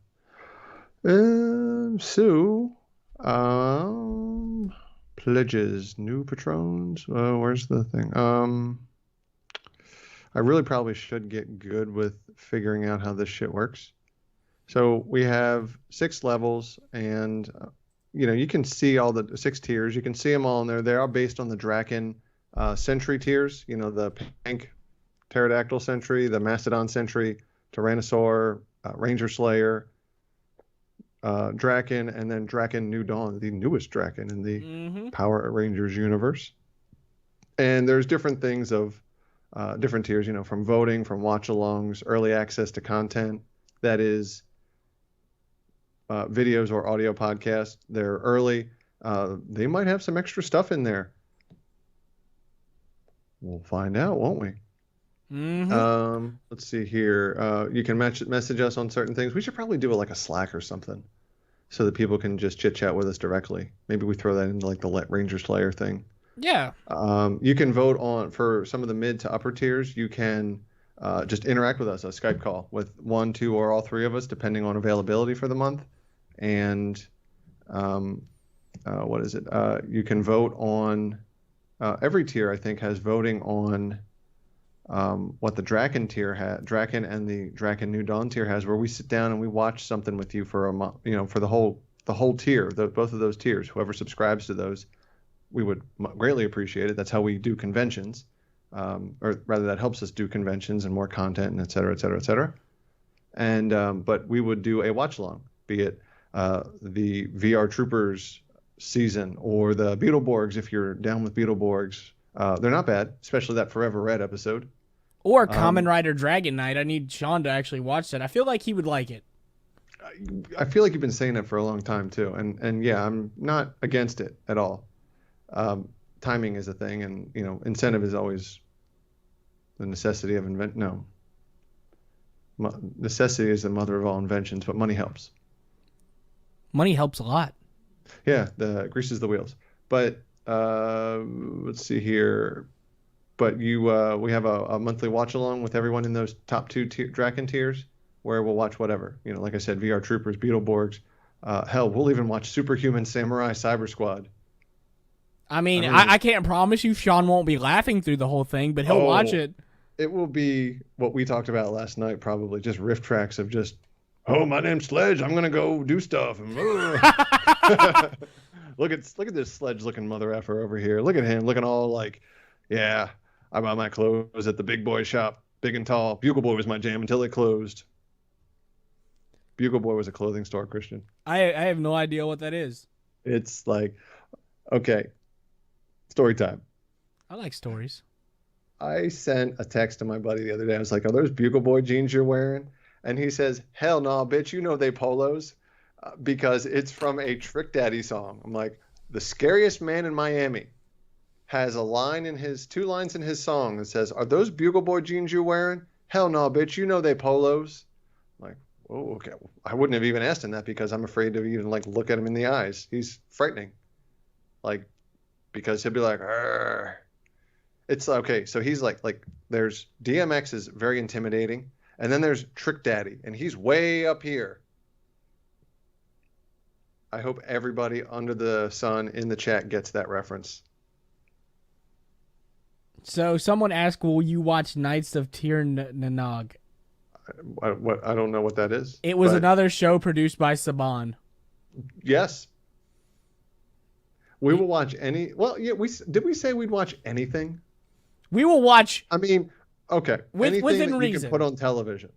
Speaker 2: Pledges, new patrons. Where's the thing? I really probably should get good with figuring out how this shit works. So we have 6 levels, and you can see all the 6 tiers. You can see them all in there. They are based on the Draken Sentry tiers. The pink Pterodactyl Sentry, the Mastodon Sentry, Tyrannosaur, Ranger Slayer, Draken, and then Draken New Dawn, the newest Draken in the Power Rangers universe. And there's different things of different tiers, from voting, from watch-alongs, early access to content that is videos or audio podcasts. They're early. They might have some extra stuff in there. We'll find out, won't we? Let's see here. You can message us on certain things. We should probably do like a Slack or something so that people can just chit chat with us directly. Maybe we throw that into like the Ranger Slayer thing.
Speaker 1: Yeah.
Speaker 2: You can vote for some of the mid to upper tiers. You can just interact with us, a Skype call with 1, 2, or all 3 of us, depending on availability for the month. And what is it? You can vote on every tier. I think has voting on what the Draken tier Draken and the Draken New Dawn tier has, where we sit down and we watch something with you for a month. For the whole tier, both of those tiers. Whoever subscribes to those, we would greatly appreciate it. That's how we do conventions, or rather, that helps us do conventions and more content, and et cetera, et cetera, et cetera. And but we would do a watch along, be it the VR Troopers season or the Beetleborgs, if you're down with Beetleborgs. They're not bad, especially that Forever Red episode.
Speaker 1: Or Kamen Rider Dragon Knight. I need Sean to actually watch that. I feel like he would like it.
Speaker 2: I feel like you've been saying it for a long time too, and yeah, I'm not against it at all. Timing is a thing, and incentive is always the necessity of necessity is the mother of all inventions, but money helps.
Speaker 1: Money helps a lot.
Speaker 2: Yeah, greases the wheels. But let's see here. But we have a monthly watch along with everyone in those top 2 Draken tiers, where we'll watch whatever. Like I said, VR Troopers, Beetleborgs. Hell, we'll even watch Superhuman Samurai Cyber Squad.
Speaker 1: I mean, I can't promise you Sean won't be laughing through the whole thing, but he'll watch it.
Speaker 2: It will be what we talked about last night, probably just riff tracks of just, oh, my name's Sledge, I'm gonna go do stuff. Look at this Sledge-looking mother effer over here. Look at him, looking all like, yeah, I buy my clothes at the big boy shop, big and tall. Bugle Boy was my jam until it closed. Bugle Boy was a clothing store, Christian.
Speaker 1: I have no idea what that is.
Speaker 2: It's like, okay, story time.
Speaker 1: I like stories.
Speaker 2: I sent a text to my buddy the other day. I was like, are those Bugle Boy jeans you're wearing? And he says, hell no, bitch, they polos. Because it's from a Trick Daddy song. I'm like, the scariest man in Miami has two lines in his song that says, are those Bugle Boy jeans you're wearing? Hell no, bitch, they polos. I'm like, oh, okay. I wouldn't have even asked him that because I'm afraid to even look at him in the eyes. He's frightening. Because he'll be like, argh. It's okay. So he's like there's DMX is very intimidating. And then there's Trick Daddy, and he's way up here. I hope everybody under the sun in the chat gets that reference.
Speaker 1: So someone asked, will you watch Knights of Tir Nanog?
Speaker 2: I don't know what that is.
Speaker 1: It was another show produced by Saban.
Speaker 2: Yes. We will watch any... Well, yeah, did we say we'd watch anything?
Speaker 1: We will watch...
Speaker 2: I mean, okay.
Speaker 1: Within
Speaker 2: anything that
Speaker 1: reason.
Speaker 2: You can put on television.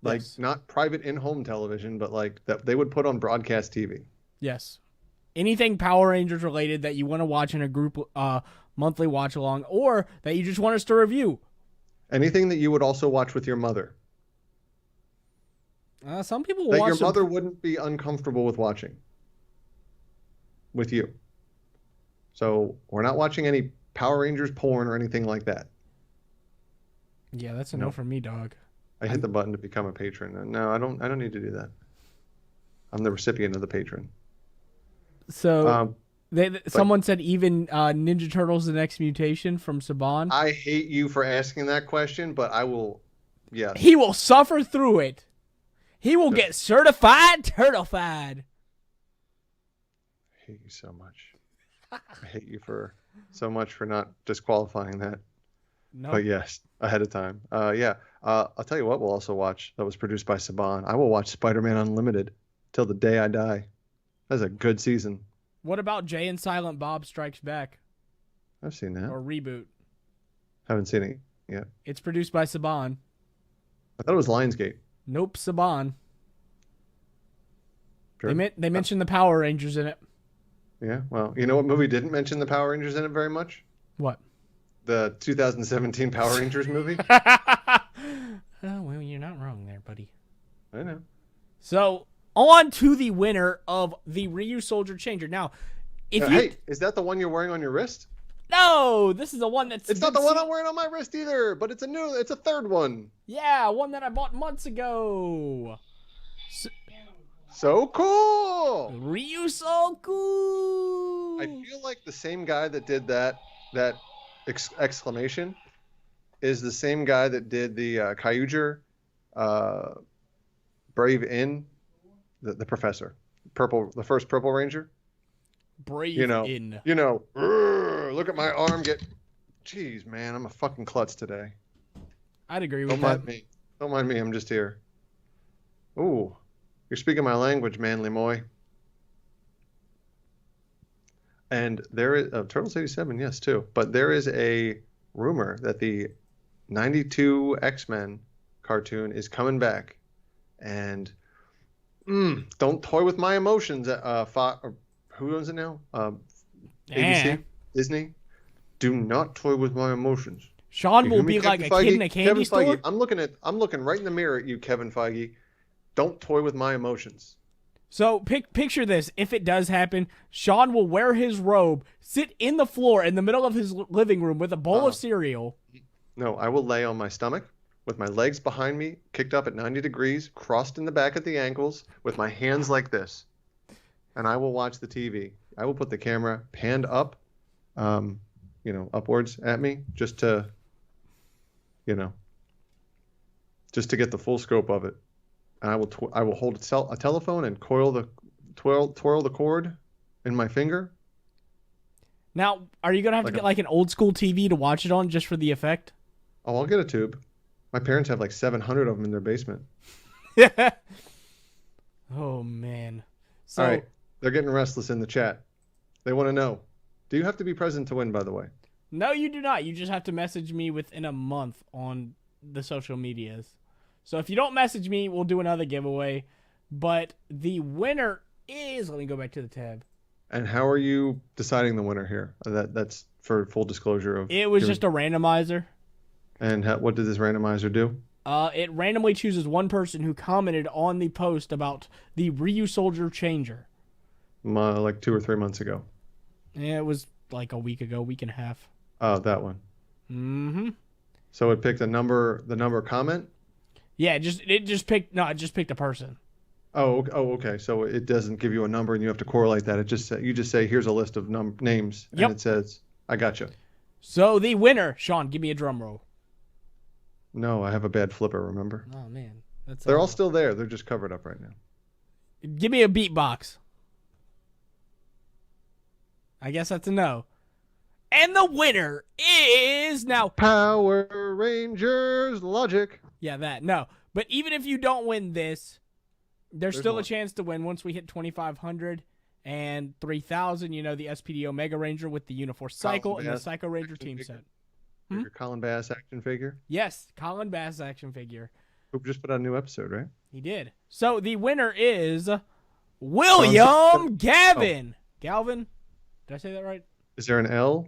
Speaker 2: Like
Speaker 1: Yes.
Speaker 2: not private in-home television, but like that they would put on broadcast TV.
Speaker 1: Yes. Anything Power Rangers related that you want to watch in a group monthly watch along, or that you just want us to review.
Speaker 2: Anything that you would also watch with your mother.
Speaker 1: Some people will
Speaker 2: That
Speaker 1: watch
Speaker 2: your
Speaker 1: some-
Speaker 2: mother wouldn't be uncomfortable with watching. With you. So we're not watching any Power Rangers porn or anything like that.
Speaker 1: Yeah, that's a no for me, dog.
Speaker 2: I hit the button to become a patron. No, I don't need to do that. I'm the recipient of the patron.
Speaker 1: So someone said even Ninja Turtles: The Next Mutation from Saban.
Speaker 2: I hate you for asking that question, but I will. Yes.
Speaker 1: He will suffer through it. He will get certified turtleified.
Speaker 2: I hate you so much. I hate you so much for not disqualifying that.
Speaker 1: No.
Speaker 2: But yes, ahead of time. Yeah. I'll tell you what we'll also watch that was produced by Saban. I will watch Spider-Man Unlimited till the day I die. That's a good season.
Speaker 1: What about Jay and Silent Bob Strikes Back?
Speaker 2: I've seen that.
Speaker 1: Or reboot.
Speaker 2: Haven't seen it yet.
Speaker 1: It's produced by Saban.
Speaker 2: I thought it was Lionsgate.
Speaker 1: Nope, Saban.
Speaker 2: Sure.
Speaker 1: They mentioned the Power Rangers in it.
Speaker 2: Yeah. Well, you know what movie didn't mention the Power Rangers in it very much?
Speaker 1: What?
Speaker 2: The 2017 Power Rangers movie.
Speaker 1: Oh, well, you're not wrong there, buddy.
Speaker 2: I know.
Speaker 1: So, on to the winner of the ryusoulger changer. Now, if you...
Speaker 2: Hey, is that the one you're wearing on your wrist?
Speaker 1: No, this is the one that's...
Speaker 2: It's not the one I'm wearing on my wrist either, but it's a third one.
Speaker 1: Yeah, one that I bought months ago.
Speaker 2: So cool!
Speaker 1: Ryusoulger!
Speaker 2: I feel like the same guy that did that exclamation is the same guy that did the Kyuger Brave In, the professor, the first Purple Ranger.
Speaker 1: Brave In.
Speaker 2: Look at my arm get. Jeez, man, I'm a fucking klutz today.
Speaker 1: I'd agree with
Speaker 2: Don't
Speaker 1: that.
Speaker 2: mind me. Don't mind me. I'm just here. Ooh, you're speaking my language, manly moy. And there is Turtles 87, yes, too. But there is a rumor that the 92 X-Men cartoon is coming back, and don't toy with my emotions. Who owns it now? ABC, Disney. Do not toy with my emotions.
Speaker 1: Sean
Speaker 2: You
Speaker 1: will
Speaker 2: hear me,
Speaker 1: be like
Speaker 2: Kevin
Speaker 1: a kid
Speaker 2: Feige?
Speaker 1: in a candy
Speaker 2: Kevin
Speaker 1: store.
Speaker 2: Feige, I'm looking right in the mirror at you, Kevin Feige. Don't toy with my emotions.
Speaker 1: So picture this. If it does happen, Sean will wear his robe, sit in the floor in the middle of his living room with a bowl of cereal.
Speaker 2: No, I will lay on my stomach with my legs behind me, kicked up at 90 degrees, crossed in the back at the ankles, with my hands like this. And I will watch the TV. I will put the camera panned up, upwards at me, just to get the full scope of it. And I will hold a telephone and twirl the cord in my finger.
Speaker 1: Now, are you gonna have to get like an old school TV to watch it on just for the effect?
Speaker 2: Oh, I'll get a tube. My parents have like 700 of them in their basement.
Speaker 1: Oh man. So,
Speaker 2: all right, they're getting restless in the chat. They want to know: do you have to be present to win? By the way.
Speaker 1: No, you do not. You just have to message me within a month on the social medias. So if you don't message me, we'll do another giveaway. But the winner is... Let me go back to the tab.
Speaker 2: And how are you deciding the winner here? That's for full disclosure of...
Speaker 1: It was just a randomizer.
Speaker 2: And what did this randomizer do?
Speaker 1: It randomly chooses one person who commented on the post about the ryusoulger changer.
Speaker 2: Like 2 or 3 months ago.
Speaker 1: Yeah, it was like a week ago, week and a half.
Speaker 2: Oh, that one.
Speaker 1: Mm-hmm.
Speaker 2: So it picked the number comment?
Speaker 1: Yeah, it just picked a person.
Speaker 2: Oh, okay. So it doesn't give you a number and you have to correlate that. You just say, here's a list of names.
Speaker 1: Yep.
Speaker 2: And it says, I gotcha.
Speaker 1: So the winner, Sean, give me a drum roll.
Speaker 2: No, I have a bad flipper, remember?
Speaker 1: Oh, man.
Speaker 2: They're all still there. They're just covered up right now.
Speaker 1: Give me a beatbox. I guess that's a no. And the winner is now...
Speaker 2: Power Rangers Logic.
Speaker 1: Yeah, that. No. But even if you don't win this, there's still a chance to win once we hit 2,500 and 3,000. The SPD Omega Ranger with the Uniforce Cycle and the Psycho Ranger team set.
Speaker 2: Your Colin Bass action figure?
Speaker 1: Yes, Colin Bass action figure.
Speaker 2: Who just put out a new episode, right?
Speaker 1: He did. So the winner is
Speaker 2: Sean-
Speaker 1: William Gavin. Galvin? Did I say that right?
Speaker 2: Is there an L?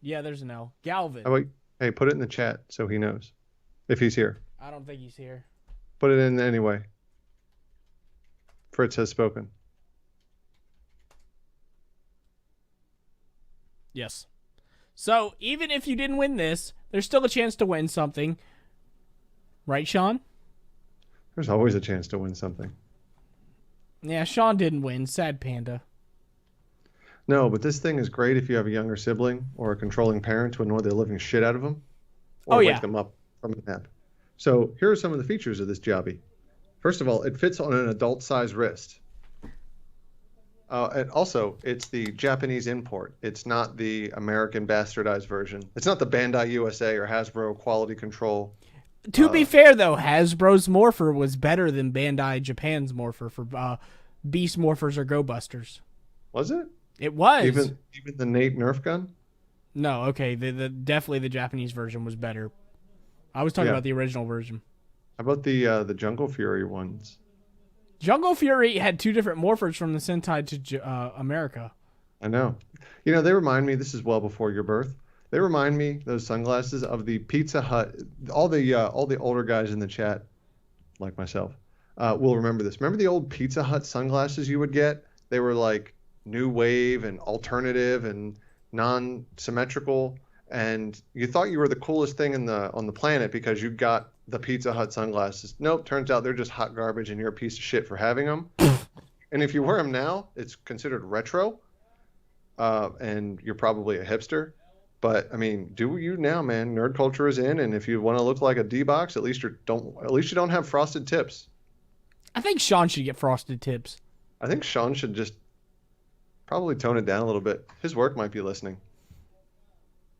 Speaker 1: Yeah, there's an L. Galvin.
Speaker 2: How about, hey, put it in the chat so he knows if he's here.
Speaker 1: I don't think he's here.
Speaker 2: Put it in anyway. Fritz has spoken.
Speaker 1: Yes. So even if you didn't win this, there's still a chance to win something. Right, Sean?
Speaker 2: There's always a chance to win something.
Speaker 1: Yeah, Sean didn't win. Sad panda.
Speaker 2: No, but this thing is great if you have a younger sibling or a controlling parent to annoy the living shit out of them. Or wake them up from a nap. So here are some of the features of this jobby. First of all, it fits on an adult-sized wrist. And also, it's the Japanese import. It's not the American bastardized version. It's not the Bandai USA or Hasbro quality control.
Speaker 1: To be fair, though, Hasbro's Morpher was better than Bandai Japan's Morpher for Beast Morphers or Go Busters.
Speaker 2: Was it?
Speaker 1: It was.
Speaker 2: Even the Nate Nerf gun?
Speaker 1: No, okay. The definitely the Japanese version was better. I was talking about the original version.
Speaker 2: How about the Jungle Fury ones?
Speaker 1: Jungle Fury had two different morphers from the Sentai to America.
Speaker 2: I know. You know, they remind me, this is well before your birth, they remind me, those sunglasses, of the Pizza Hut. All the older guys in the chat, like myself, will remember this. Remember the old Pizza Hut sunglasses you would get? They were like new wave and alternative and non-symmetrical, and you thought you were the coolest thing on the planet because you got the Pizza Hut sunglasses. Nope, turns out they're just hot garbage and you're a piece of shit for having them. And if you wear them now, it's considered retro, and you're probably a hipster. But I mean, do you now, man? Nerd culture is in, and if you want to look like a D-box, at least you don't have frosted tips.
Speaker 1: I think Sean should get frosted tips.
Speaker 2: I think Sean should just probably tone it down a little bit. His work might be listening.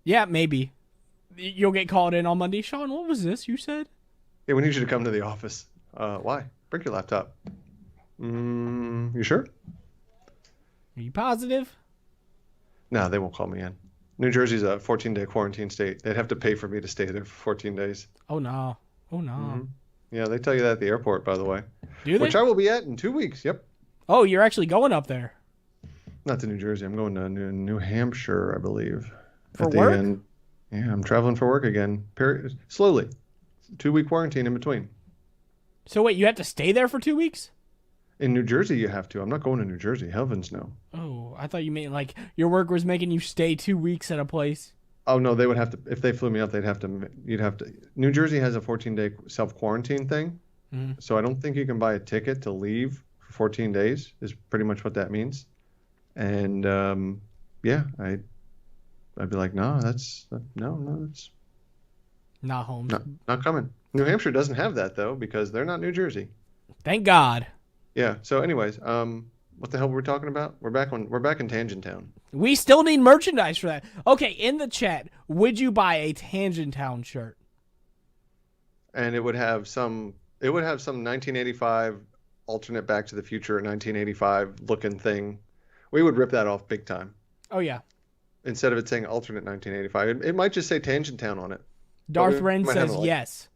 Speaker 1: Yeah, maybe. You'll get called in on Monday. Sean, what was this you said?
Speaker 2: Hey, we need you to come to the office. Why? Bring your laptop. You sure?
Speaker 1: Are you positive?
Speaker 2: No, they won't call me in. New Jersey's a 14-day quarantine state. They'd have to pay for me to stay there for 14 days.
Speaker 1: Oh, no. Oh, no.
Speaker 2: Mm-hmm. Yeah, they tell you that at the airport, by the way.
Speaker 1: Do they?
Speaker 2: Which I will be at in 2 weeks. Yep.
Speaker 1: Oh, you're actually going up there.
Speaker 2: Not to New Jersey. I'm going to New Hampshire, I believe.
Speaker 1: For work?
Speaker 2: End. Yeah, I'm traveling for work again. Slowly. 2-week quarantine in between.
Speaker 1: So wait, you have to stay there for 2 weeks?
Speaker 2: In New Jersey, you have to. I'm not going to New Jersey. Heavens no.
Speaker 1: Oh, I thought you meant like your work was making you stay 2 weeks at a place.
Speaker 2: Oh no, they would have to. If they flew me up, you'd have to. New Jersey has a 14-day self-quarantine thing, so I don't think you can buy a ticket to leave for 14 days. Is pretty much what that means. And yeah, I'd be like, no, that's
Speaker 1: not home.
Speaker 2: Not coming. New Hampshire doesn't have that though because they're not New Jersey.
Speaker 1: Thank God.
Speaker 2: Yeah. So, anyways, what the hell were we talking about? We're back in Tangent Town.
Speaker 1: We still need merchandise for that. Okay, in the chat, would you buy a Tangent Town shirt?
Speaker 2: And it would have some 1985 alternate Back to the Future 1985 looking thing. We would rip that off big time.
Speaker 1: Oh yeah.
Speaker 2: Instead of it saying alternate 1985, it might just say Tangent Town on it.
Speaker 1: Darth Wren says yes.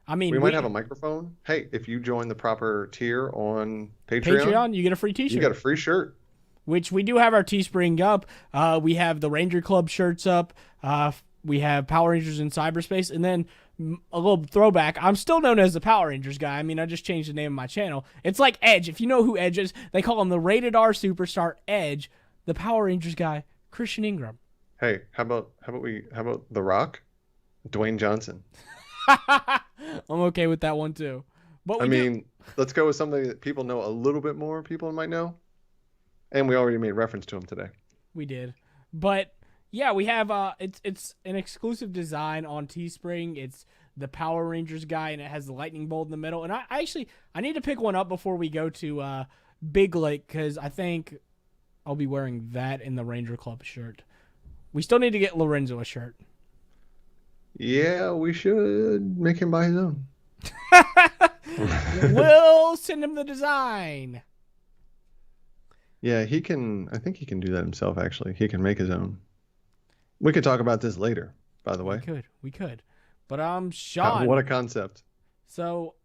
Speaker 1: I mean,
Speaker 2: we might have a microphone. Hey, if you join the proper tier on Patreon,
Speaker 1: you get a free T-shirt.
Speaker 2: You get a free shirt.
Speaker 1: Which we do have our Teespring up. We have the Ranger Club shirts up. We have Power Rangers in cyberspace, and then a little throwback. I'm still known as the Power Rangers guy. I mean, I just changed the name of my channel. It's like Edge. If you know who Edge is, they call him the Rated R Superstar Edge. The Power Rangers guy, Christian Ingram.
Speaker 2: Hey, how about The Rock, Dwayne Johnson?
Speaker 1: I'm okay with that one too. But
Speaker 2: let's go with something that people know a little bit more. People might know, and we already made reference to him today.
Speaker 1: We did, but yeah, we have it's an exclusive design on Teespring. It's the Power Rangers guy, and it has the lightning bolt in the middle. And I need to pick one up before we go to Big Lake because I think I'll be wearing that in the Ranger Club shirt. We still need to get Lorenzo a shirt.
Speaker 2: Yeah, we should make him buy his own.
Speaker 1: We'll send him the design.
Speaker 2: Yeah, I think he can do that himself, actually. He can make his own. We could talk about this later, by the way.
Speaker 1: We could. But Sean.
Speaker 2: What a concept.
Speaker 1: So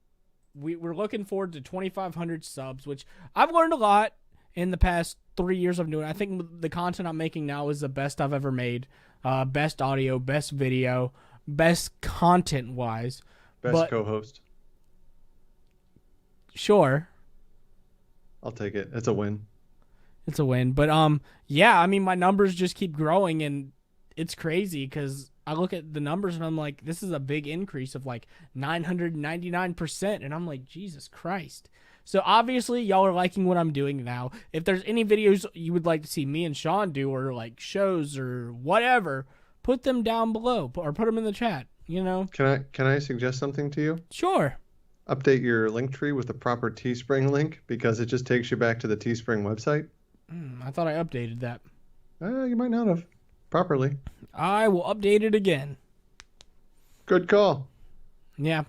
Speaker 1: we're looking forward to 2,500 subs, which I've learned a lot in the past 3 years of doing it. I think the content I'm making now is the best I've ever made. Best audio, best video, best content-wise.
Speaker 2: Best co-host.
Speaker 1: Sure.
Speaker 2: I'll take it. It's a win.
Speaker 1: It's a win. But, yeah, I mean, my numbers just keep growing, and it's crazy because I look at the numbers, and I'm like, this is a big increase of, like, 999%. And I'm like, Jesus Christ. So, obviously, y'all are liking what I'm doing now. If there's any videos you would like to see me and Sean do, or, like, shows or whatever, put them down below or put them in the chat, you know?
Speaker 2: Can I suggest something to you?
Speaker 1: Sure.
Speaker 2: Update your link tree with the proper Teespring link, because it just takes you back to the Teespring website.
Speaker 1: I thought I updated that.
Speaker 2: You might not have properly.
Speaker 1: I will update it again.
Speaker 2: Good call.
Speaker 1: Yeah.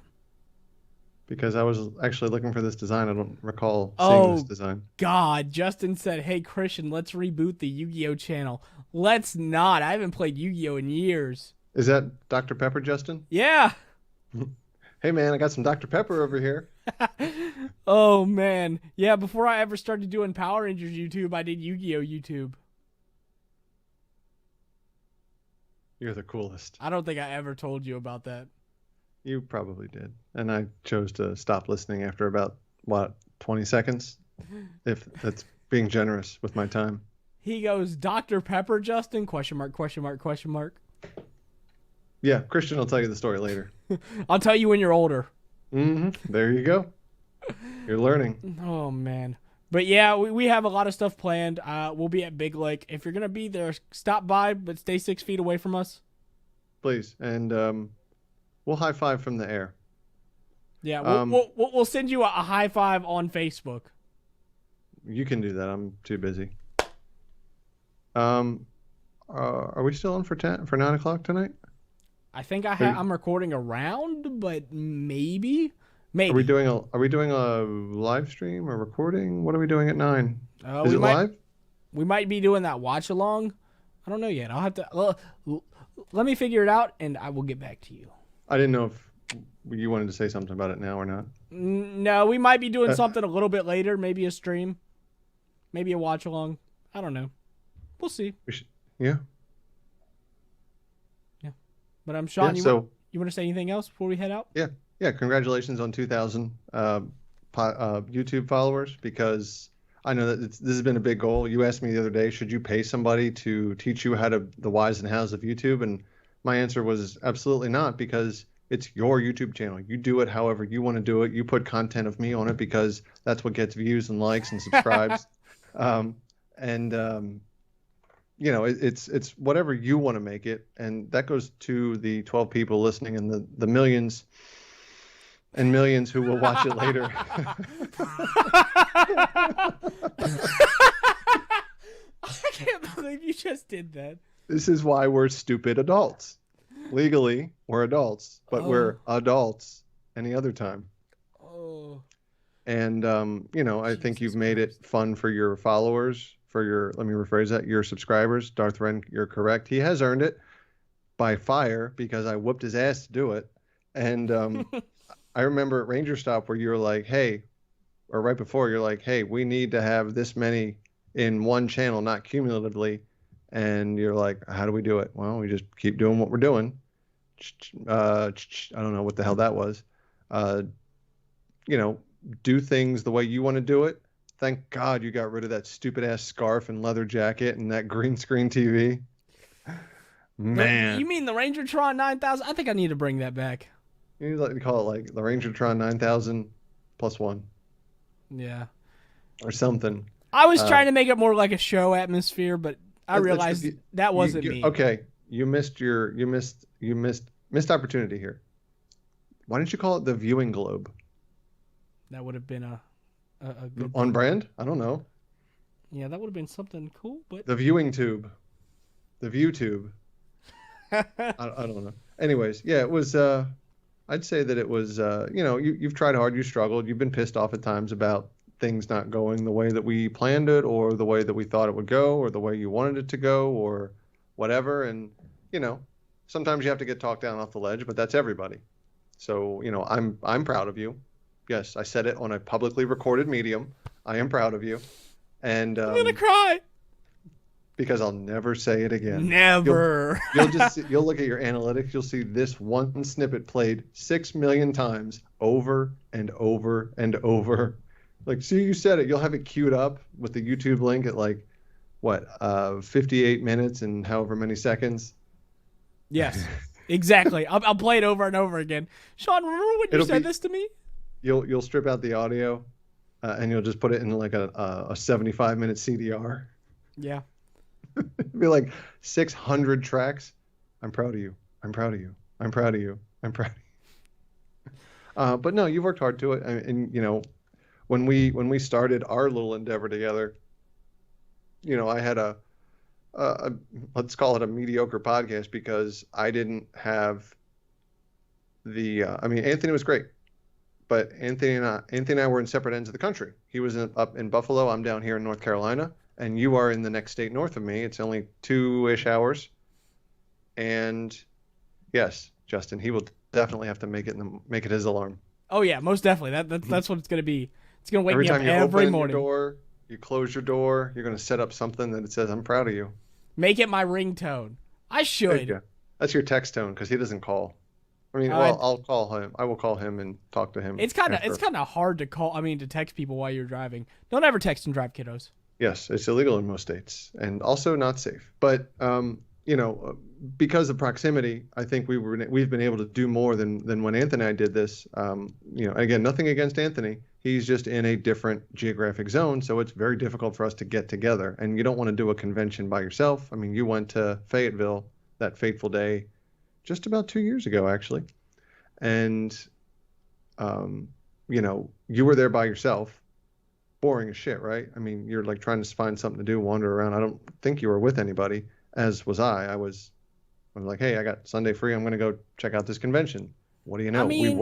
Speaker 2: Because I was actually looking for this design. I don't recall seeing this design.
Speaker 1: God, Justin said, hey, Christian, let's reboot the Yu-Gi-Oh channel. Let's not. I haven't played Yu-Gi-Oh in years.
Speaker 2: Is that Dr. Pepper, Justin?
Speaker 1: Yeah.
Speaker 2: Hey, man, I got some Dr. Pepper over here.
Speaker 1: Oh, man. Yeah, before I ever started doing Power Rangers YouTube, I did Yu-Gi-Oh YouTube.
Speaker 2: You're the coolest.
Speaker 1: I don't think I ever told you about that.
Speaker 2: You probably did. And I chose to stop listening after about, 20 seconds? If that's being generous with my time.
Speaker 1: He goes, Dr. Pepper, Justin? Question mark, question mark, question mark.
Speaker 2: Yeah, Christian will tell you the story later.
Speaker 1: I'll tell you when you're older.
Speaker 2: There you go. You're learning.
Speaker 1: Oh, man. But yeah, we have a lot of stuff planned. We'll be at Big Lake. If you're going to be there, stop by, but stay 6 feet away from us.
Speaker 2: Please. And we'll high five from the air.
Speaker 1: Yeah, we'll send you a high five on Facebook.
Speaker 2: You can do that. I'm too busy. Are we still on for 9 o'clock tonight?
Speaker 1: I think I'm recording around, but maybe.
Speaker 2: Are we doing a live stream or recording? What are we doing at 9? Is it live?
Speaker 1: We might be doing that watch along. I don't know yet. I'll have to let me figure it out, and I will get back to you.
Speaker 2: I didn't know if you wanted to say something about it now or not.
Speaker 1: No, we might be doing something a little bit later. Maybe a stream, maybe a watch along. I don't know. We'll see.
Speaker 2: Yeah.
Speaker 1: But I'm Sean.
Speaker 2: Yeah,
Speaker 1: you want to say anything else before we head out?
Speaker 2: Yeah. Congratulations on 2,000 YouTube followers, because I know that this has been a big goal. You asked me the other day, should you pay somebody to teach you the whys and hows of YouTube? And my answer was absolutely not, because it's your YouTube channel. You do it however you want to do it. You put content of me on it because that's what gets views and likes and subscribes. It's whatever you want to make it, and that goes to the 12 people listening and the millions and millions who will watch it later.
Speaker 1: I can't believe you just did that.
Speaker 2: This is why we're stupid adults. Legally, we're adults, but we're adults any other time.
Speaker 1: Oh.
Speaker 2: And I think you've made it fun for your followers. Let me rephrase that, your subscribers. Darth Ren, you're correct. He has earned it by fire, because I whooped his ass to do it. And I remember at Ranger Stop where you were like, hey, or right before, you're like, hey, we need to have this many in one channel, not cumulatively. And you're like, how do we do it? Well, we just keep doing what we're doing. I don't know what the hell that was. Do things the way you want to do it. Thank God you got rid of that stupid ass scarf and leather jacket and that green screen TV. Man.
Speaker 1: You mean the Rangertron 9000? I think I need to bring that back.
Speaker 2: You need to call it like the Rangertron 9000 +1.
Speaker 1: Yeah.
Speaker 2: Or something.
Speaker 1: I was trying to make it more like a show atmosphere, but I realized that wasn't me.
Speaker 2: Okay. You missed opportunity here. Why didn't you call it the viewing globe?
Speaker 1: That would have been a good
Speaker 2: on brand? I don't know.
Speaker 1: Yeah, that would have been something cool, but
Speaker 2: the viewing tube. The view tube. I don't know. Anyways, yeah, it was I'd say that it was you've tried hard, you struggled, you've been pissed off at times about things not going the way that we planned it, or the way that we thought it would go, or the way you wanted it to go, or whatever. And sometimes you have to get talked down off the ledge, but that's everybody. So I'm proud of you. Yes, I said it on a publicly recorded medium. I am proud of you. And
Speaker 1: I'm gonna cry.
Speaker 2: because I'll never say it again.
Speaker 1: Never.
Speaker 2: You'll look at your analytics. You'll see this one snippet played 6 million times over and over and over. Like, see, you said it. You'll have it queued up with the YouTube link at like what 58 minutes and however many seconds.
Speaker 1: Yes, exactly. I'll play it over and over again. Sean, remember when you said this to me?
Speaker 2: You'll strip out the audio, and you'll just put it in like a 75-minute CDR.
Speaker 1: Yeah.
Speaker 2: It'd be like 600 tracks. I'm proud of you. I'm proud of you. I'm proud of you. I'm proud of you. But no, you've worked hard to it, and you know, when we started our little endeavor together, you know, I had a let's call it a mediocre podcast because I didn't have the. I mean, Anthony was great, but Anthony and I were in separate ends of the country. He was up in Buffalo. I'm down here in North Carolina, and you are in the next state north of me. It's only 2-ish hours. And yes, Justin, he will definitely have to make it his alarm.
Speaker 1: Oh yeah, most definitely. That's what it's gonna be. It's gonna wake
Speaker 2: Every
Speaker 1: me up
Speaker 2: time you
Speaker 1: every
Speaker 2: open
Speaker 1: morning.
Speaker 2: Your door, you close your door, you're gonna set up something that it says, "I'm proud of you."
Speaker 1: Make it my ringtone. I should.
Speaker 2: That's your text tone because he doesn't call. I mean, well, I'll call him. I will call him and talk to him.
Speaker 1: It's kind of hard to call. I mean, to text people while you're driving. Don't ever text and drive, kiddos.
Speaker 2: Yes, it's illegal in most states and also not safe. But you know, because of proximity, I think we've been able to do more than when Anthony and I did this. You know, again, nothing against Anthony. He's just in a different geographic zone, so it's very difficult for us to get together. And you don't want to do a convention by yourself. I mean, you went to Fayetteville that fateful day just about 2 years ago, actually. And, you know, you were there by yourself. Boring as shit, right? I mean, you're like trying to find something to do, wander around. I don't think you were with anybody, as was I. I'm like, hey, I got Sunday free. I'm going to go check out this convention. What do you know? I mean,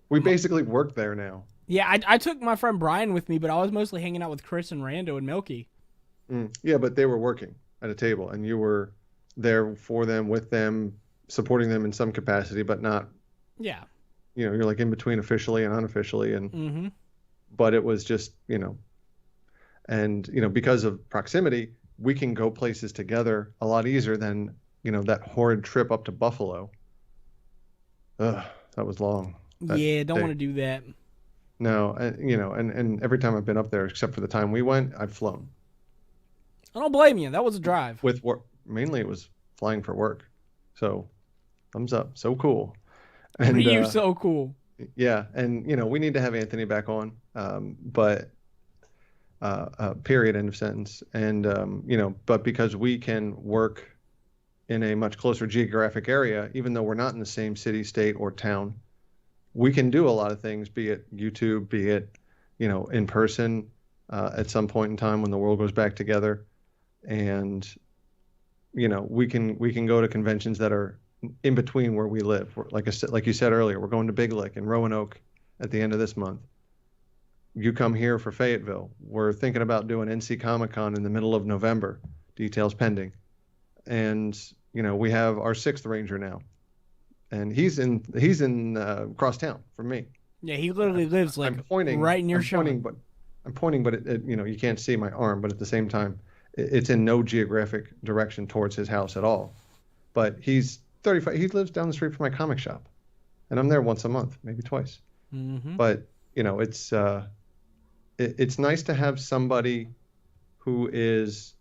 Speaker 2: we basically work there now.
Speaker 1: Yeah, I took my friend Brian with me, but I was mostly hanging out with Chris and Rando and Milky.
Speaker 2: Yeah, but they were working at a table, and you were there for them, with them, supporting them in some capacity, but not.
Speaker 1: Yeah.
Speaker 2: You know, you're like in between officially and unofficially, and but it was just, you know, and you know, because of proximity, we can go places together a lot easier than, you know, that horrid trip up to Buffalo. Ugh, that was long.
Speaker 1: Yeah, don't want to do that.
Speaker 2: No, you know, and every time I've been up there, except for the time we went, I've flown.
Speaker 1: I don't blame you. That was a drive.
Speaker 2: With work, mainly it was flying for work. So, thumbs up. So cool. And
Speaker 1: You're so cool.
Speaker 2: Yeah, and you know, we need to have Anthony back on, but period, end of sentence. And you know, but because we can work in a much closer geographic area, even though we're not in the same city, state, or town, we can do a lot of things, be it YouTube, be it, you know, in person at some point in time when the world goes back together. And, you know, we can go to conventions that are in between where we live. Like you said earlier, we're going to Big Lick and Roanoke at the end of this month. You come here for Fayetteville. We're thinking about doing NC Comic-Con in the middle of November, details pending. And, you know, we have our 6th Ranger now. And he's in crosstown from me.
Speaker 1: Yeah, he literally lives like right near Sean.
Speaker 2: I'm pointing, but it, you know, you can't see my arm. But at the same time, it's in no geographic direction towards his house at all. But he's 35. He lives down the street from my comic shop, and I'm there once a month, maybe twice. But you know, it's nice to have somebody who is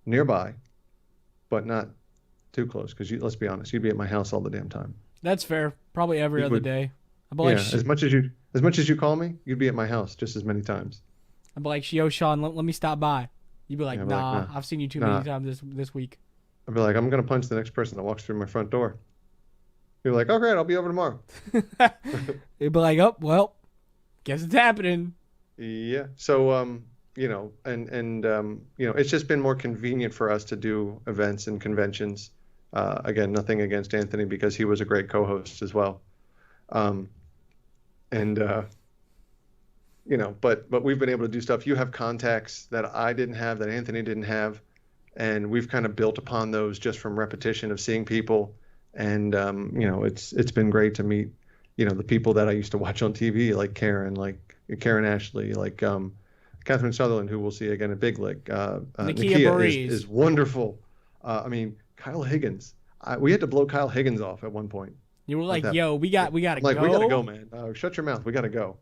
Speaker 2: nearby, but not too close, because let's be honest, you'd be at my house all the damn time.
Speaker 1: That's fair. Probably every other day.
Speaker 2: As much as you call me, you'd be at my house just as many times.
Speaker 1: I'd be like, yo, Sean, let me stop by. You'd be like, nah, I've seen you too many times this week.
Speaker 2: I'd be like, I'm gonna punch the next person that walks through my front door. You're like, oh great, I'll be over tomorrow.
Speaker 1: You'd be like, oh well, guess it's happening.
Speaker 2: Yeah. So you know, and you know, it's just been more convenient for us to do events and conventions. Again, nothing against Anthony, because he was a great co-host as well. You know, but we've been able to do stuff. You have contacts that I didn't have, that Anthony didn't have, and we've kind of built upon those just from repetition of seeing people. And you know, it's been great to meet, the people that I used to watch on TV, like Karen Ashley, like Catherine Sutherland, who we'll see again at Big Lick. Nakia is wonderful. Kyle Higgins. We had to blow Kyle Higgins off at one point.
Speaker 1: You were like, "Yo, we gotta go."
Speaker 2: We gotta go, man. Shut your mouth. We gotta go.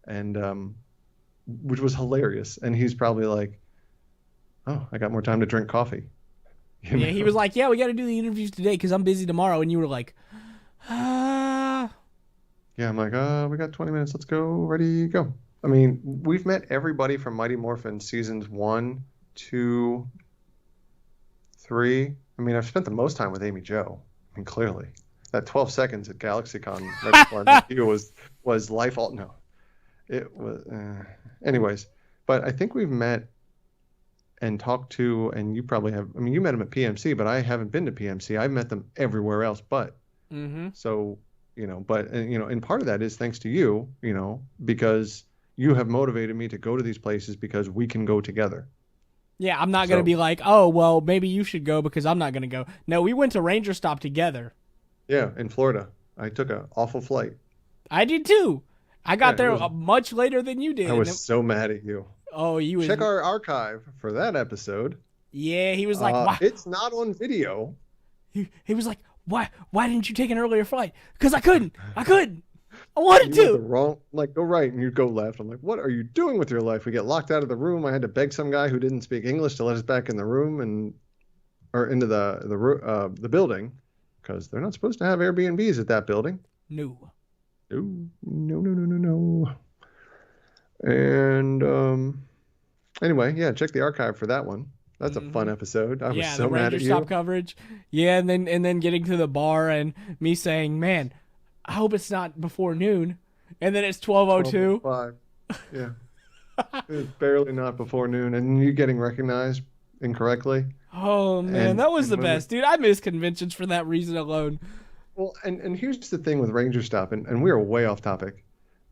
Speaker 2: And which was hilarious. And he's probably like, "Oh, I got more time to drink coffee."
Speaker 1: Yeah, he was like, "Yeah, we got to do the interviews today because I'm busy tomorrow." And you were like, "Ah."
Speaker 2: Yeah, I'm like, we got 20 minutes. Let's go. Ready, go. I mean, we've met everybody from Mighty Morphin seasons 1, 2, 3. I mean, I've spent the most time with Amy Jo. I mean, clearly. That 12 seconds at GalaxyCon right before I met you was life alt. No. It was. Anyways, but I think we've met and talked to, and you probably have. I mean, you met them at PMC, but I haven't been to PMC. I've met them everywhere else, but.
Speaker 1: Mm-hmm.
Speaker 2: So, and part of that is thanks to you, because you have motivated me to go to these places because we can go together.
Speaker 1: Yeah, I'm not going to be like, oh, well, maybe you should go because I'm not going to go. No, we went to Ranger Stop together.
Speaker 2: Yeah, in Florida. I took an awful flight.
Speaker 1: I did too. I got there much later than you did.
Speaker 2: I was so mad at you.
Speaker 1: Oh, you was...
Speaker 2: Check our archive for that episode.
Speaker 1: Yeah, he was like, why?
Speaker 2: It's not on video.
Speaker 1: He was like, why didn't you take an earlier flight? Because I couldn't. I wanted to.
Speaker 2: Go right and you go left. I'm like, what are you doing with your life? We get locked out of the room. I had to beg some guy who didn't speak English to let us back in the room or into the building, because they're not supposed to have Airbnbs at that building.
Speaker 1: No.
Speaker 2: And anyway, yeah, check the archive for that one. That's a fun episode. I was so mad at you.
Speaker 1: Yeah, the Ranger Stop coverage. Yeah, and then getting to the bar and me saying, man, I hope it's not before noon. And then it's 12:02.
Speaker 2: 12:05. Yeah. It's barely not before noon. And you getting recognized incorrectly.
Speaker 1: Oh, man, that was the best. Dude, I miss conventions for that reason alone.
Speaker 2: Well, and here's the thing with Ranger Stop, and we are way off topic.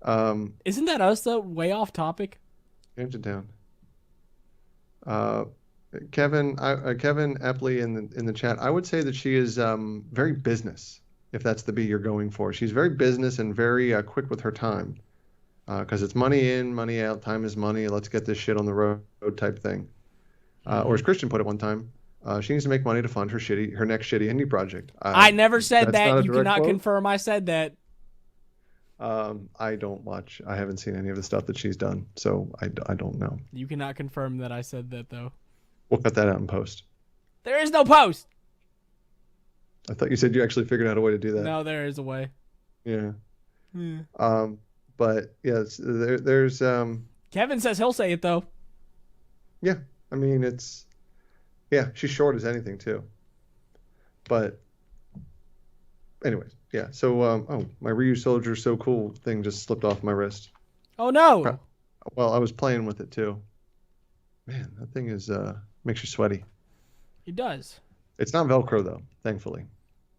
Speaker 1: Isn't that us, though? Way off topic?
Speaker 2: Change it down. Kevin Epley in the chat. I would say that she is very business, if that's the B you're going for. She's very business and very quick with her time, because it's money in, money out. Time is money. Let's get this shit on the road type thing. Or as Christian put it one time, she needs to make money to fund her next shitty indie project.
Speaker 1: I never said that. You cannot confirm I said that.
Speaker 2: I don't watch. I haven't seen any of the stuff that she's done, so I don't know.
Speaker 1: You cannot confirm that I said that, though.
Speaker 2: We'll cut that out in post.
Speaker 1: There is no post.
Speaker 2: I thought you said you actually figured out a way to do that.
Speaker 1: No, there is a way.
Speaker 2: Yeah. But yes, there's.
Speaker 1: Kevin says he'll say it though.
Speaker 2: Yeah, I mean it's. Yeah, she's short as anything too. But. Anyways, yeah. So my ryusoulger so cool thing just slipped off my wrist.
Speaker 1: Oh no.
Speaker 2: Well, I was playing with it too. Man, that thing is makes you sweaty.
Speaker 1: It does.
Speaker 2: It's not Velcro though, thankfully.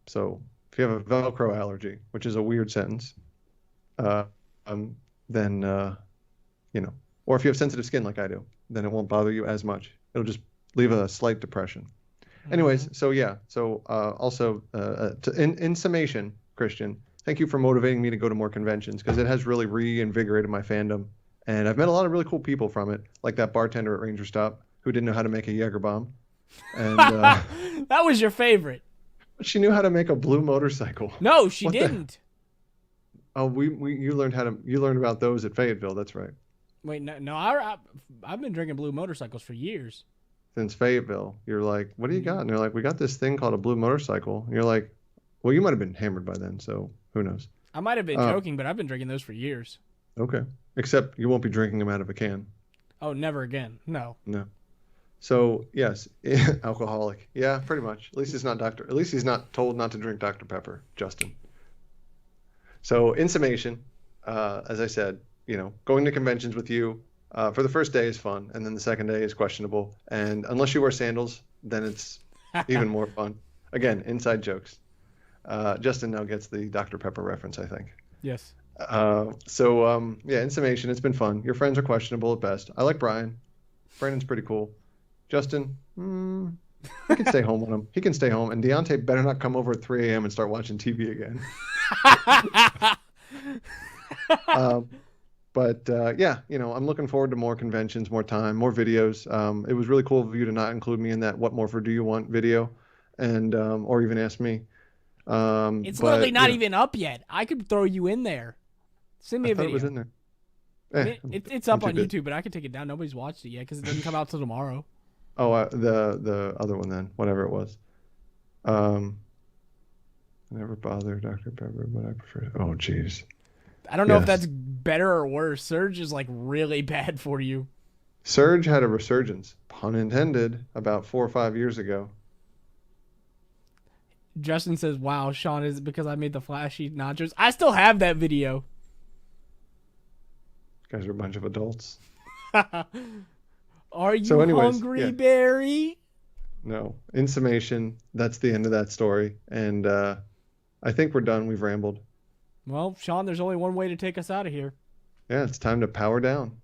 Speaker 2: So if you have a Velcro allergy, which is a weird sentence, then or if you have sensitive skin like I do, then it won't bother you as much. It'll just leave a slight depression. Anyways, so yeah. So also in summation, Christian, thank you for motivating me to go to more conventions, because it has really reinvigorated my fandom. And I've met a lot of really cool people from it, like that bartender at Ranger Stop who didn't know how to make a Jaeger bomb. And
Speaker 1: that was your favorite.
Speaker 2: She knew how to make a blue motorcycle.
Speaker 1: No, she didn't.
Speaker 2: You learned about those at Fayetteville. That's right.
Speaker 1: Wait, no, I've been drinking blue motorcycles for years.
Speaker 2: Since Fayetteville, you're like, what do you got? And they're like, we got this thing called a blue motorcycle. And you're like, well, you might have been hammered by then, so who knows?
Speaker 1: I might have been joking, but I've been drinking those for years.
Speaker 2: Okay. Except you won't be drinking them out of a can.
Speaker 1: Oh, never again. No.
Speaker 2: So yes, alcoholic. Yeah, pretty much. At least he's not told not to drink Dr. Pepper, Justin. So in summation, as I said, going to conventions with you for the first day is fun, and then the second day is questionable. And unless you wear sandals, then it's even more fun. Again, inside jokes. Justin now gets the Dr. Pepper reference, I think.
Speaker 1: Yes.
Speaker 2: In summation, it's been fun. Your friends are questionable at best. I like Brian. Brandon's pretty cool. Justin, he can stay home on him. He can stay home. And Deontay better not come over at 3 a.m. and start watching TV again. But yeah, I'm looking forward to more conventions, more time, more videos. It was really cool of you to not include me in that "What more for do you want" video, and or even ask me.
Speaker 1: It's literally
Speaker 2: But
Speaker 1: not even up yet. I could throw you in there. Send me
Speaker 2: I
Speaker 1: a
Speaker 2: thought it was
Speaker 1: video.
Speaker 2: in there.
Speaker 1: I mean, it's
Speaker 2: I'm
Speaker 1: up
Speaker 2: too
Speaker 1: on
Speaker 2: busy.
Speaker 1: YouTube, but I could take it down. Nobody's watched it yet because it doesn't come out till tomorrow.
Speaker 2: Oh, the other one then, whatever it was. I never bothered Dr. Pepper, but I prefer. Oh, jeez.
Speaker 1: I don't know if
Speaker 2: Yes.
Speaker 1: that's better or worse. Surge is like really bad for you.
Speaker 2: Surge had a resurgence, pun intended, about 4 or 5 years ago.
Speaker 1: Justin says, "Wow, Sean, is it because I made the flashy nachos?" I still have that video.
Speaker 2: You guys are a bunch of adults.
Speaker 1: Are you
Speaker 2: So anyways,
Speaker 1: hungry,
Speaker 2: yeah.
Speaker 1: Barry?
Speaker 2: No. In summation, that's the end of that story. And I think we're done. We've rambled.
Speaker 1: Well, Sean, there's only one way to take us out of here.
Speaker 2: Yeah, it's time to power down.